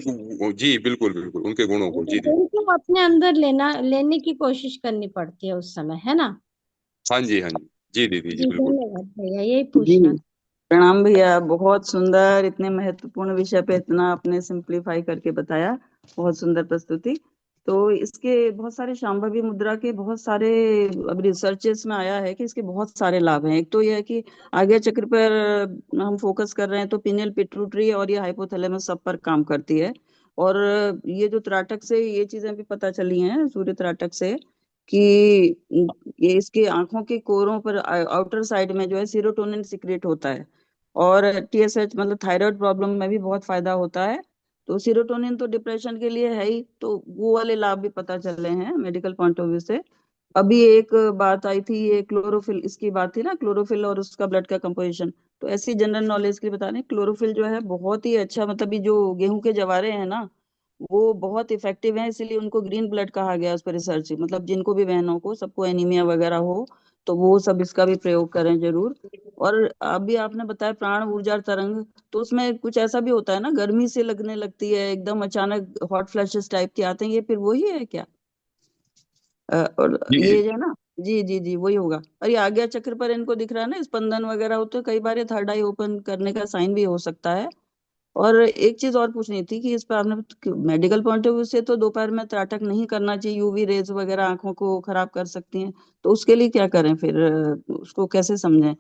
जी बिल्कुल बिल्कुल उनके गुणों को। उनके जी गुण दीदी। को अपने अंदर लेने की कोशिश करनी पड़ती है उस समय, है ना? हाँ जी हाँ जी। जी दीदी जी जी बिल्कुल। धन्यवाद भैया, यही जी पूछना था। प्रणाम भैया, बहुत सुंदर, इतने महत्वपूर्ण विषय पे इतना आपने सिंप्लीफाई करके बताया। बहुत सुंदर प्रस्तुति। तो इसके बहुत सारे शांभवी मुद्रा के बहुत सारे अब रिसर्चेस में आया है कि इसके बहुत सारे लाभ हैं। एक तो यह है कि आज्ञा चक्र पर हम फोकस कर रहे हैं तो पिनियल पिट्यूटरी और ये हाइपोथैलेमस सब पर काम करती है। और ये जो त्राटक से ये चीजें भी पता चली हैं, सूर्य त्राटक से, कि ये इसके आंखों के कोरों पर आउटर साइड में जो है सीरोटोनिन सिक्रेट होता है। और टीएसएच मतलब थायराइड प्रॉब्लम में भी बहुत फायदा होता है। तो सीरोटोनिन तो डिप्रेशन के लिए है ही, तो वो वाले लाभ भी पता चले हैं मेडिकल पॉइंट ऑफ व्यू से। अभी एक बात आई थी, ये क्लोरोफिल, इसकी बात थी ना, क्लोरोफिल और उसका ब्लड का कंपोजिशन। तो ऐसी जनरल नॉलेज के लिए बता रहे हैं, क्लोरोफिल जो है बहुत ही अच्छा, मतलब ये जो गेहूं के जवारे हैं ना, वो बहुत इफेक्टिव है, इसीलिए उनको ग्रीन ब्लड कहा गया। उस पर रिसर्च, मतलब जिनको भी बहनों को सबको एनीमिया वगैरह हो, तो वो सब इसका भी प्रयोग करें जरूर। और अभी आपने बताया प्राण ऊर्जा तरंग, तो उसमें कुछ ऐसा भी होता है ना, गर्मी से लगने लगती है एकदम अचानक, हॉट फ्लैशेस टाइप के आते हैं, ये फिर वही है क्या? और जी ये जो है ना, जी जी जी वही होगा। और ये आज्ञा चक्र पर इनको दिख रहा है ना स्पंदन वगैरह होते हैं, कई बार ये थर्ड आई ओपन करने का साइन भी हो सकता है। और एक चीज और पूछनी थी कि इस पर आपने मेडिकल पॉइंट ऑफ व्यू से तो दोपहर में त्राटक नहीं करना चाहिए, यूवी रेज वगैरह आंखों को खराब कर सकती हैं, तो उसके लिए क्या करें फिर, उसको कैसे समझें?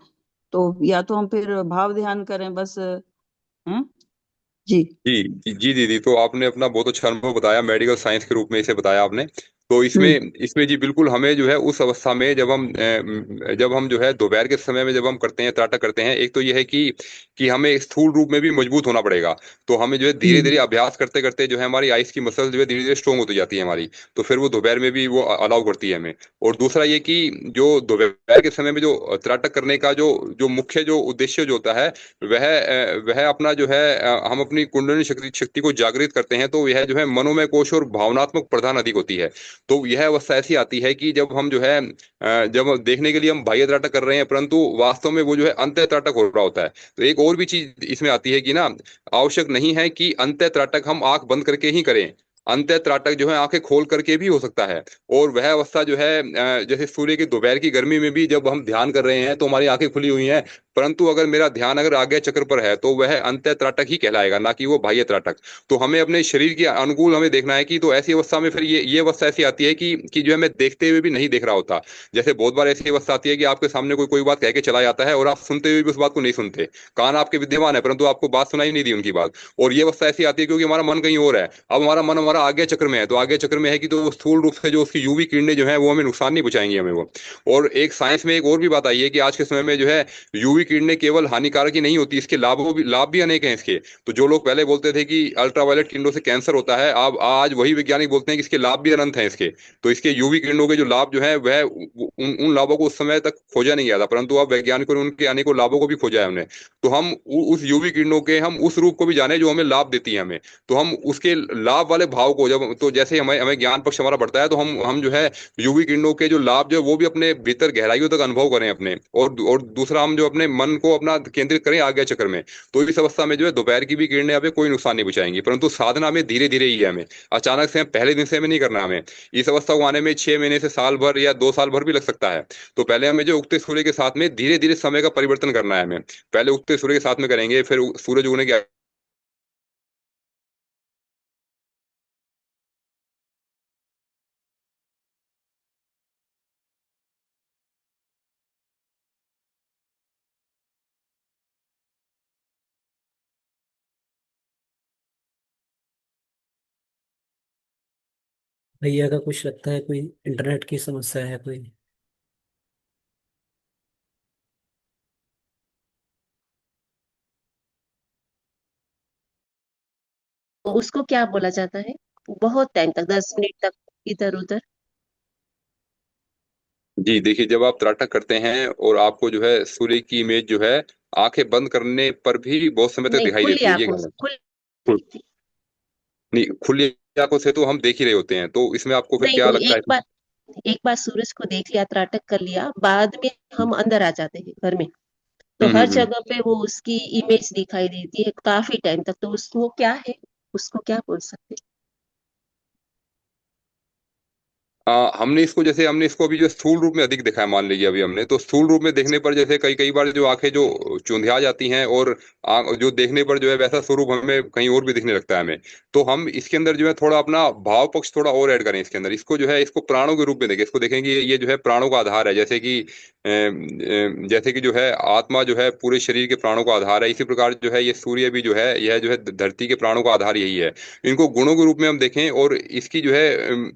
तो या तो हम फिर भाव ध्यान करें बस, हैं? जी। जी जी दीदी, तो आपने अपना बहुत अच्छा अनुभव बताया, मेडिकल साइंस के रूप में इसे बताया आपने। तो इसमें हम्म। इसमें जी बिल्कुल हमें जो है उस अवस्था में जब हम जो है दोपहर के समय में जब हम करते हैं, त्राटक करते हैं, एक तो ये है कि हमें स्थूल रूप में भी मजबूत होना पड़ेगा। तो हमें जो है धीरे धीरे हम्म। अभ्यास करते करते जो है हमारी आइस की मसल्स जो है धीरे धीरे स्ट्रोंग होती जाती है हमारी। तो फिर वो दोपहर में भी वो अलाउ करती है हमें। और दूसरा ये कि जो दोपहर के समय में जो त्राटक करने का जो जो मुख्य जो उद्देश्य जो होता है, वह अपना जो है हम अपनी कुंडलिनी शक्ति शक्ति को जागृत करते हैं। तो यह जो है मनोमय कोश और भावनात्मक प्रधान अधिक होती है। तो यह अवस्था ऐसी आती है कि जब हम जो है जब देखने के लिए हम बाह्य त्राटक कर रहे हैं, परंतु वास्तव में वो जो है अंतः त्राटक हो रहा होता है। तो एक और भी चीज इसमें आती है कि ना, आवश्यक नहीं है कि अंतः त्राटक हम आंख बंद करके ही करें। अंतः त्राटक जो है आंखें खोल करके भी हो सकता है। और वह अवस्था जो है जैसे सूर्य की दोपहर की गर्मी में भी जब हम ध्यान कर रहे हैं तो हमारी आंखें खुली हुई हैं, परंतु अगर मेरा ध्यान अगर आज्ञा चक्र पर है तो वह अंतः त्राटक ही कहलाएगा, ना कि वो बाह्य त्राटक। तो हमें अपने शरीर के अनुकूल हमें देखना है कि तो ऐसी अवस्था में फिर ये अवस्था ऐसी आती है कि जो है मैं देखते हुए भी नहीं देख रहा होता। जैसे बहुत बार ऐसी अवस्था आती है कि आपके सामने कोई कोई बात कह के चला जाता है और आप सुनते हुए भी उस बात को नहीं सुनते। कान आपके विद्यमान है परंतु आपको बात सुनाई नहीं दी उनकी बात। और ये अवस्था ऐसी आती है क्योंकि हमारा मन कहीं और है। अब हमारा मन हमारा आज्ञा चक्र में है, तो आज्ञा चक्र में है कि तो वो स्थूल रूप से जो उसकी यूवी किरणें जो है वो हमें नुकसान नहीं पहुंचाएंगी हमें वो। और एक साइंस में एक और भी बात आई है कि आज के समय में जो है यूवी किरणें केवल हानिकारक ही नहीं होती, इसके लाभ भी अनेक हैं इसके। तो जो लोग पहले बोलते थे कि अल्ट्रावायलेट किरणों से कैंसर होता है, अब आज वही वैज्ञानिक बोलते हैं कि इसके लाभ भी अनंत हैं इसके। तो इसके यूवी किरणों के जो लाभ जो है वह उन उन लाभों को उस समय तक खोजा नहीं गया था, परंतु अब वैज्ञानिकों ने उनके अनेकों लाभों को भी खोजा है हमने। तो हम उस यूवी किरणों के हम उस रूप को भी जाने जो हमें लाभ देती है हमें। तो हम उसके लाभ वाले भाव को जब तो जैसे हमें हमें ज्ञान पक्ष हमारा बढ़ता है तो हम जो है यूवी किरणों के जो लाभ जो है वो भी अपने भीतर गहराइयों तक अनुभव करें अपने। और दूसरा हम जो अपने मन को अपना केंद्रित करें आज्ञा चक्र में। तो इस अवस्था में जो है दोपहर की भी किरणें हमें कोई नुकसान नहीं पहुंचाएंगी, परंतु साधना में धीरे धीरे ही है हमें। अचानक से हम पहले दिन से हमें नहीं करना हमें। इस अवस्था को आने में 6 महीने से साल भर या 2 साल भर भी लग सकता है। तो पहले हमें जो उगते सूर्य के साथ में धीरे धीरे समय का परिवर्तन करना है हमें। पहले उगते सूर्य के साथ में करेंगे, फिर सूरज उगने के भैया का कुछ लगता है कोई इंटरनेट की समस्या है कोई। तो उसको क्या बोला जाता है? बहुत टाइम तक, 10 मिनट तक इधर उधर। जी देखिए, जब आप त्राटक करते हैं और आपको जो है सूर्य की इमेज जो है आंखें बंद करने पर भी बहुत समय तक नहीं, दिखाई खुली देती है, ये आंखों कहना से, है। खुली खुल- थी। नहीं, खुली आंखों से तो हम देख ही रहे होते हैं, तो इसमें आपको फिर नहीं क्या तो लगता है? एक बार सूरज को देख लिया, त्राटक कर लिया, बाद में हम अंदर आ जाते हैं घर में, तो हर हम्म। जगह पे वो उसकी इमेज दिखाई देती है काफी टाइम तक, तो उसको क्या है, उसको क्या बोल सकते हमने इसको अभी जो स्थूल रूप में अधिक देखा है, मान लीजिए अभी हमने तो स्थूल रूप में देखने पर जैसे कई कई बार जो आंखें जो चुंधिया जाती हैं और जो देखने पर जो है वैसा स्वरूप हमें कहीं और भी दिखने लगता है हमें। तो हम इसके अंदर जो है थोड़ा अपना भाव पक्ष थोड़ा और ऐड करें इसके अंदर, इसको जो है इसको प्राणों के रूप में देखें, इसको देखें कि ये जो है प्राणों का आधार है। जैसे कि जो है आत्मा जो है पूरे शरीर के प्राणों का आधार है, इसी प्रकार जो है ये सूर्य भी जो है यह जो है धरती के प्राणों का आधार यही है। इनको गुणों के रूप में हम देखें और इसकी जो है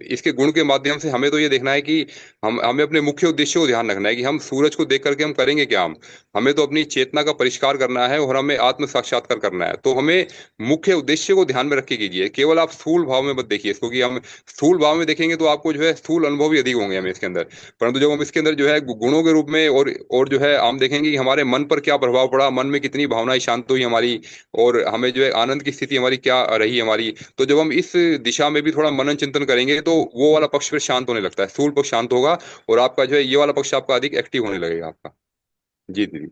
इसके गुण के माध्यम से हमें तो ये देखना है कि हमें अपने मुख्य उद्देश्य को ध्यान रखना है कि हम सूरज को देख करके हम करेंगे क्या। हम हमें तो अपनी चेतना का परिष्कार करना है और हमें आत्म साक्षात्कार करना है। तो हमें मुख्य उद्देश्य को ध्यान में रख के कीजिए, केवल आप स्थूल भाव में मत देखिए इसको कि हम स्थूल भाव में देखेंगे तो आपको जो है स्थूल अनुभव भी अधिक होंगे हमें इसके अंदर। परंतु जब हम इसके अंदर जो है गुणों के रूप में, और जो है हम देखेंगे कि हमारे मन पर क्या प्रभाव पड़ा, मन में कितनी भावनाएं शांत हुई हमारी, और हमें जो है आनंद की स्थिति हमारी क्या रही हमारी। तो जब हम इस दिशा में भी थोड़ा मनन चिंतन करेंगे तो वो वाला पक्ष फिर शांत होने लगता है, स्थूल पक्ष शांत होगा, और आपका जो है ये वाला पक्ष आपका अधिक एक्टिव होने लगेगा आपका। जी दीदी।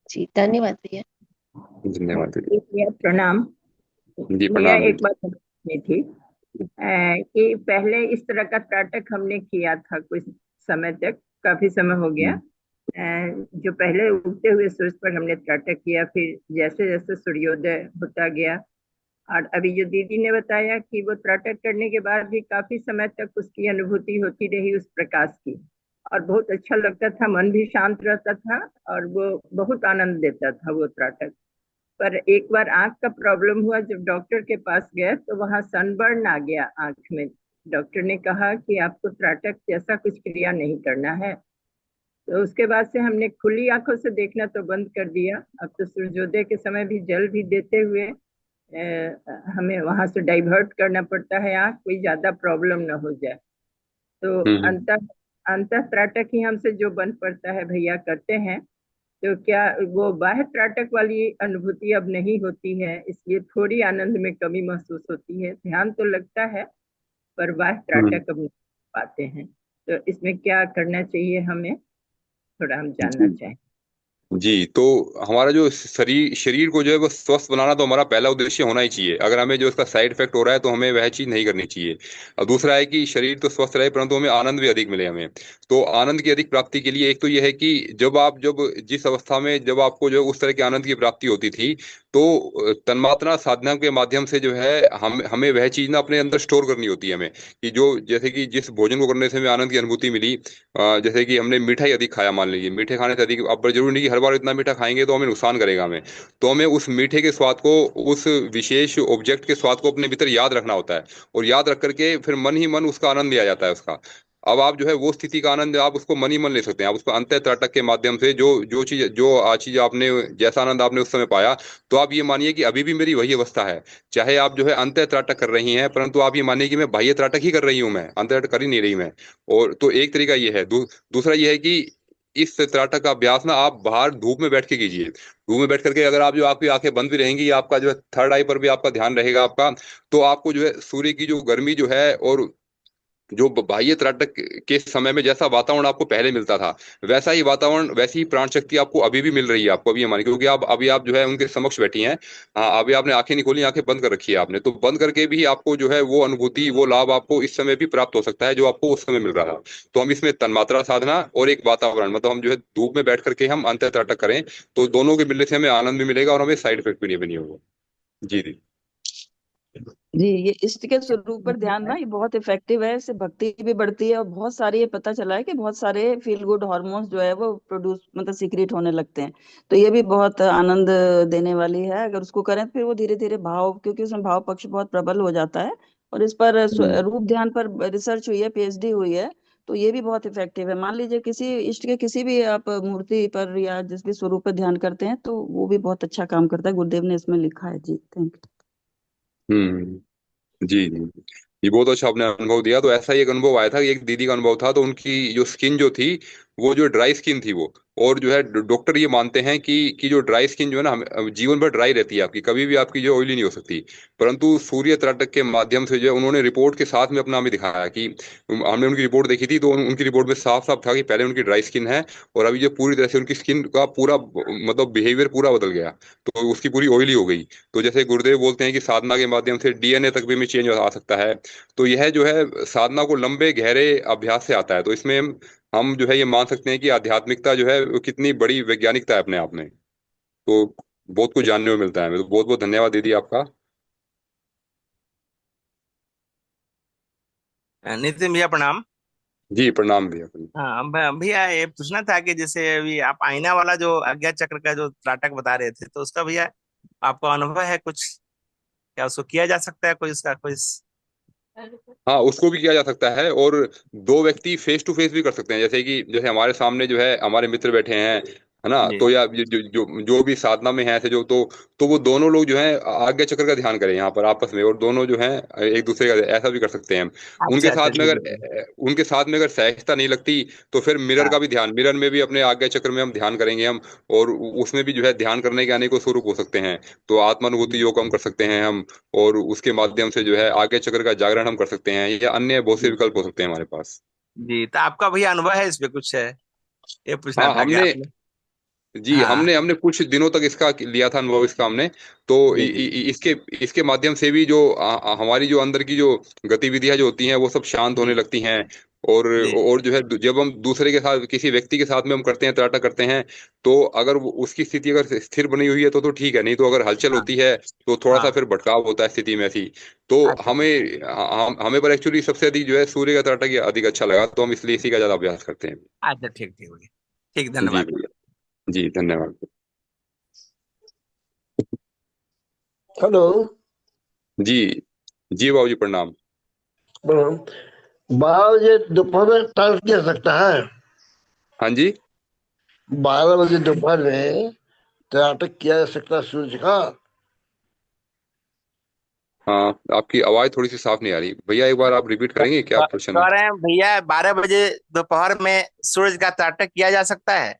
जी धन्यवाद भैया। धन्यवाद दीदी। भैया प्रणाम। जी भैया प्रणाम एक दीदी। बात पूछनी थी कि पहले इस तरह का त्राटक हमने किया था कुछ समय तक, काफी समय हो गया। जो पहले उगते हुए सूरज पर हमने त्राटक किया, फिर जैसे जैसे सूर्योदय होता गया, और अभी जो दीदी ने बताया कि वो त्राटक करने के बाद भी काफी समय तक उसकी अनुभूति होती रही उस प्रकाश की, और बहुत अच्छा लगता था, मन भी शांत रहता था, और वो बहुत आनंद देता था वो त्राटक। पर एक बार आंख का प्रॉब्लम हुआ, जब डॉक्टर के पास गए तो वहां सनबर्न आ गया आंख में। डॉक्टर ने कहा कि आपको त्राटक जैसा कुछ क्रिया नहीं करना है। तो उसके बाद से हमने खुली आंखों से देखना तो बंद कर दिया। अब तो सूर्योदय के समय भी जल भी देते हुए हमें वहां से डाइवर्ट करना पड़ता है आंख, कोई ज्यादा प्रॉब्लम ना हो जाए। तो हम्म। अंत अंत त्राटक ही हमसे जो बन पड़ता है भैया करते हैं। तो क्या वो बाह्य त्राटक वाली अनुभूति अब नहीं होती है, इसलिए थोड़ी आनंद में कमी महसूस होती है। ध्यान तो लगता है, पर बाह्य हम्म। त्राटक अब नहीं पाते हैं। तो इसमें क्या करना चाहिए हमें, थोड़ा हम जानना जी चाहें। जी। तो हमारा जो शरीर शरीर को जो है वो स्वस्थ बनाना तो हमारा पहला उद्देश्य होना ही चाहिए। अगर हमें जो इसका साइड इफेक्ट हो रहा है तो हमें वह चीज नहीं करनी चाहिए। और दूसरा है कि शरीर तो स्वस्थ रहे परंतु हमें आनंद भी अधिक मिले हमें। तो आनंद की अधिक प्राप्ति के लिए एक तो यह है कि जब जिस अवस्था में जब आपको जो उस तरह के आनंद की प्राप्ति होती थी, तो तन्मात्रा साधना के माध्यम से जो है हमें वह चीज ना अपने अंदर स्टोर करनी होती है हमें, कि जो जैसे कि जिस भोजन को करने से हमें आनंद की अनुभूति मिली, जैसे कि हमने मिठाई अधिक खाया, मान लीजिए मीठे खाने से अधिक, अब जरूरी नहीं कि हर बार इतना मीठा खाएंगे तो हमें नुकसान करेगा हमें। तो हमें उस मीठे के स्वाद को, उस विशेष ऑब्जेक्ट के स्वाद को अपने भीतर याद रखना होता है, और याद रख करके फिर मन ही मन उसका आनंद लिया जाता है उसका। अब आप जो है वो स्थिति का आनंद आप उसको मन ही मन ले सकते हैं, आप उसको अंतः त्राटक के माध्यम से जो चीज आपने, जैसा आनंद आपने उस समय पाया, तो आप ये मानिए कि अभी भी मेरी वही अवस्था है। चाहे आप जो है अंतः त्राटक कर रही हैं, परंतु आप ये मानिए कि मैं बाह्य त्राटक ही कर रही हूँ, मैं अंतः त्राटक कर ही नहीं रही मैं। और तो एक तरीका ये है। दूसरा ये है कि इस त्राटक का अभ्यास ना आप बाहर धूप में बैठ के कीजिए। धूप में बैठ करके अगर आप जो आपकी आंखें बंद भी रहेंगी, आपका जो है थर्ड आई पर भी आपका ध्यान रहेगा आपका, तो आपको जो है सूर्य की जो गर्मी जो है, और जो बाह्य त्राटक के समय में जैसा वातावरण आपको पहले मिलता था, वैसा ही वातावरण, वैसी ही प्राण शक्ति आपको अभी भी मिल रही है आपको अभी हमारी, क्योंकि आप अभी आप जो है उनके समक्ष बैठी हैं। हाँ, अभी आपने आंखें नहीं खोली, आंखें बंद कर रखी है आपने, तो बंद करके भी आपको जो है वो अनुभूति, वो लाभ आपको इस समय भी प्राप्त हो सकता है जो आपको उस समय मिल रहा था। तो हम इसमें तन्मात्रा साधना और एक वातावरण, मतलब हम जो है धूप में बैठ करके हम अंतर त्राटक करें, तो दोनों के मिलने से हमें आनंद भी मिलेगा और हमें साइड इफेक्ट भी नहीं होगा। जी जी। जी, ये इष्ट के स्वरूप पर ध्यान ना, ये बहुत इफेक्टिव है, इससे भक्ति भी बढ़ती है, और बहुत सारे, ये पता चला है कि बहुत सारे फील गुड हार्मोन्स जो है वो प्रोड्यूस, मतलब सीक्रेट होने लगते हैं। तो ये भी बहुत आनंद देने वाली है, अगर उसको करें तो फिर वो धीरे धीरे भाव, क्योंकि उसमें भाव पक्ष बहुत प्रबल हो जाता है। और इस पर रूप ध्यान पर रिसर्च हुई है, पीएचडी हुई है। तो ये भी बहुत इफेक्टिव है। मान लीजिए किसी इष्ट के किसी भी आप मूर्ति पर या जिस भी स्वरूप पर ध्यान करते हैं, तो वो भी बहुत अच्छा काम करता है। गुरुदेव ने इसमें लिखा है। जी, थैंक हम्म। जी जी। ये बहुत अच्छा आपने अनुभव दिया। तो ऐसा ही एक अनुभव आया था कि एक दीदी का अनुभव था, तो उनकी जो स्किन जो थी, वो जो ड्राई स्किन थी वो, और जो है डॉक्टर ये मानते हैं कि जो ड्राई स्किन जो है ना, जीवन भर ड्राई रहती है आपकी, कभी भी आपकी जो ऑयली नहीं हो सकती। परंतु सूर्य त्राटक के माध्यम से जो है उन्होंने रिपोर्ट के साथ में अपना हमें दिखाया कि हमने उनकी रिपोर्ट देखी थी, तो उनकी रिपोर्ट में साफ साफ था कि पहले उनकी ड्राई स्किन है, और अभी जो पूरी तरह से उनकी स्किन का पूरा मतलब बिहेवियर पूरा बदल गया, तो उसकी पूरी ऑयली हो गई। तो जैसे गुरुदेव बोलते हैं कि साधना के माध्यम से डीएनए तक भी में चेंज आ सकता है। तो यह जो है साधना को लंबे गहरे अभ्यास से आता है। तो इसमें हम जो है ये मान सकते हैं कि आध्यात्मिकता जो है वो कितनी बड़ी वैज्ञानिकता है अपने आप में। तो बहुत कुछ जानने को मिलता है। तो बहुत बहुत धन्यवाद दीदी आपका। नितिन भैया प्रणाम। जी प्रणाम भैया। हाँ भैया ये पूछना था कि जैसे अभी आप आईना वाला जो अज्ञा चक्र का जो त्राटक बता रहे थे, तो उसका भैया आपको अनुभव है कुछ? क्या उसको किया जा सकता है कोई, उसका कोई हाँ, उसको भी किया जा सकता है, और दो व्यक्ति फेस टू फेस भी कर सकते हैं। जैसे कि जैसे हमारे सामने जो है हमारे मित्र बैठे हैं, है ना। जी तो या जो भी साधना में है ऐसे जो, तो वो दोनों लोग जो है आज्ञा चक्र का ध्यान करें यहाँ पर आपस में, और दोनों जो है एक दूसरे का, ऐसा भी कर सकते हैं हम। अच्छा उनके अच्छा, साथ में ठीक अगर है ठीक उनके साथ में अगर सहजता नहीं लगती, तो फिर है। मिरर हाँ का भी ध्यान, मिरर में भी अपने आज्ञा चक्र में हम ध्यान करेंगे हम, और उसमें भी जो है ध्यान करने के अनेकों स्वरूप हो सकते हैं। तो आत्मानुभूति जी योग हम कर सकते हैं हम, और उसके माध्यम से जो है आज्ञा चक्र का जागरण हम कर सकते हैं, या अन्य बहुत से जी विकल्प हो सकते हैं हमारे पास। जी, तो आपका भैया अनुभव है इस पे कुछ है? ये पूछना हाँ, था कि हमने आपने। जी हाँ हमने हमने कुछ दिनों तक इसका लिया था अनुभव इसका हमने। तो जी जी जी। इसके इसके माध्यम से भी जो हमारी जो अंदर की जो गतिविधियां जो होती हैं वो सब शांत होने जी लगती हैं। जी और जो है जब हम दूसरे के साथ, किसी व्यक्ति के साथ में हम करते हैं, त्राटक करते हैं, तो अगर उसकी स्थिति अगर स्थिर बनी हुई है तो ठीक है, नहीं तो अगर हलचल हाँ होती है तो थोड़ा सा हाँ। फिर भटकाव होता है स्थिति में ऐसी। तो अच्छा अच्छा हमें पर एक्चुअली सबसे अधिक जो है सूर्य का त्राटक ये अधिक अच्छा लगा, तो हम इसलिए इसी का ज्यादा अभ्यास करते हैं। अच्छा, ठीक ठीक भैया, ठीक, जी धन्यवाद। भैया। जी धन्यवाद। हेलो। जी जी बाबू जी प्रणाम। 12 बजे दोपहर में टाइम किया सकता है? हाँ जी। 12 बजे दोपहर में नाटक किया जा सकता है सूर्य का? हाँ, आपकी आवाज थोड़ी सी साफ नहीं आ रही भैया, एक बार आप रिपीट करेंगे क्या प्रश्न है? कह रहे हैं भैया 12 बजे दोपहर में सूरज का त्राटक किया जा सकता है?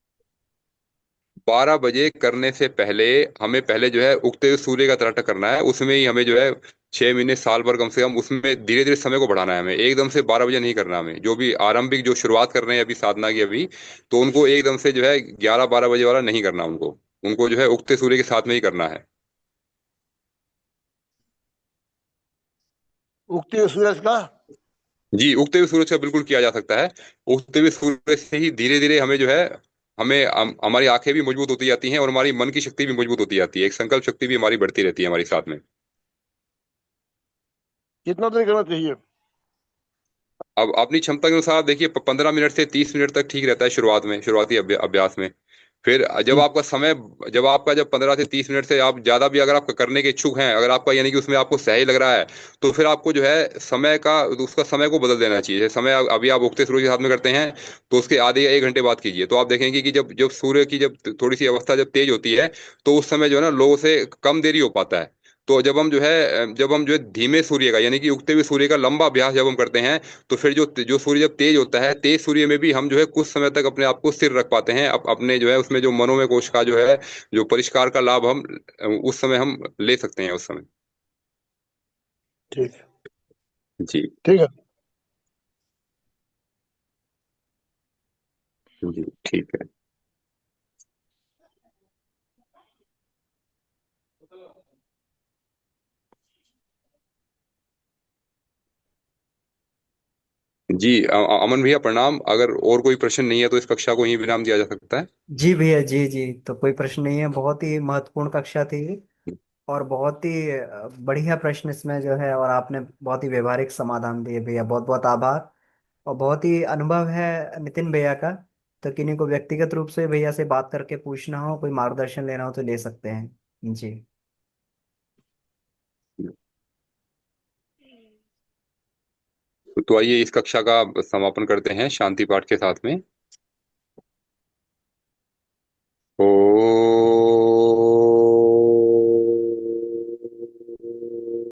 12 बजे करने से पहले हमें पहले जो है उगते हुए सूर्य का त्राटक करना है, उसमें ही हमें जो है 6 महीने साल भर कम से कम उसमें धीरे धीरे समय को बढ़ाना है हमें, एकदम से 12 बजे नहीं करना हमें। जो भी आरंभिक जो शुरुआत कर रहे हैं अभी साधना की अभी, तो उनको एकदम से जो है 11-12 बजे वाला नहीं करना उनको, उनको जो है उगते सूर्य के साथ में ही करना है। उगते हुए सूरज का? जी, उगते हुए सूरज का बिल्कुल किया जा सकता है। उगते हुए सूरज से ही धीरे धीरे हमें जो है, हमारी आंखें भी मजबूत होती जाती हैं, और हमारी मन की शक्ति भी मजबूत होती जाती है, एक संकल्प शक्ति भी हमारी बढ़ती रहती है हमारे साथ में। कितना देर करना चाहिए? अब अपनी क्षमता के अनुसार देखिए, 15 मिनट से 30 मिनट तक ठीक रहता है शुरुआत में, शुरुआती अभ्यास में। फिर जब ठीक। आपका समय, जब 15 से 30 मिनट से आप ज्यादा भी अगर आप करने के इच्छुक हैं, अगर आपका यानी कि उसमें आपको सही लग रहा है, तो फिर आपको जो है समय का, उसका समय को बदल देना चाहिए। जैसे समय अभी आप उगते सूर्य के साथ में करते हैं, तो उसके आधे या 1 घंटे बाद कीजिए, तो आप देखेंगे कि जब जब सूर्य की जब थोड़ी सी अवस्था जब तेज होती है, तो उस समय जो है ना लोगों से कम देरी हो पाता है। तो जब हम जो है धीमे सूर्य का यानी कि उगते हुए सूर्य का लंबा अभ्यास जब हम करते हैं, तो फिर जो जो सूर्य जब तेज होता है, तेज सूर्य में भी हम जो है कुछ समय तक अपने आप को स्थिर रख पाते हैं, अपने जो है उसमें जो मनोमय कोश का जो है जो परिष्कार का लाभ हम उस समय हम ले सकते हैं उस समय। ठीक। जी ठीक है। जी ठीक है। जी अमन भैया प्रणाम। अगर और कोई प्रश्न नहीं है तो इस कक्षा को यहीं विराम दिया जा सकता है। जी भैया, जी जी, तो कोई प्रश्न नहीं है। बहुत ही महत्वपूर्ण कक्षा थी, और बहुत ही बढ़िया प्रश्न इसमें जो है, और आपने बहुत ही व्यवहारिक समाधान दिए भैया, बहुत बहुत आभार। और बहुत ही अनुभव है नितिन भैया का, तो किन्हीं को व्यक्तिगत रूप से भैया से बात करके पूछना हो, कोई मार्गदर्शन लेना हो तो ले सकते हैं जी। तो आइए इस कक्षा का समापन करते हैं शांति पाठ के साथ में। ओ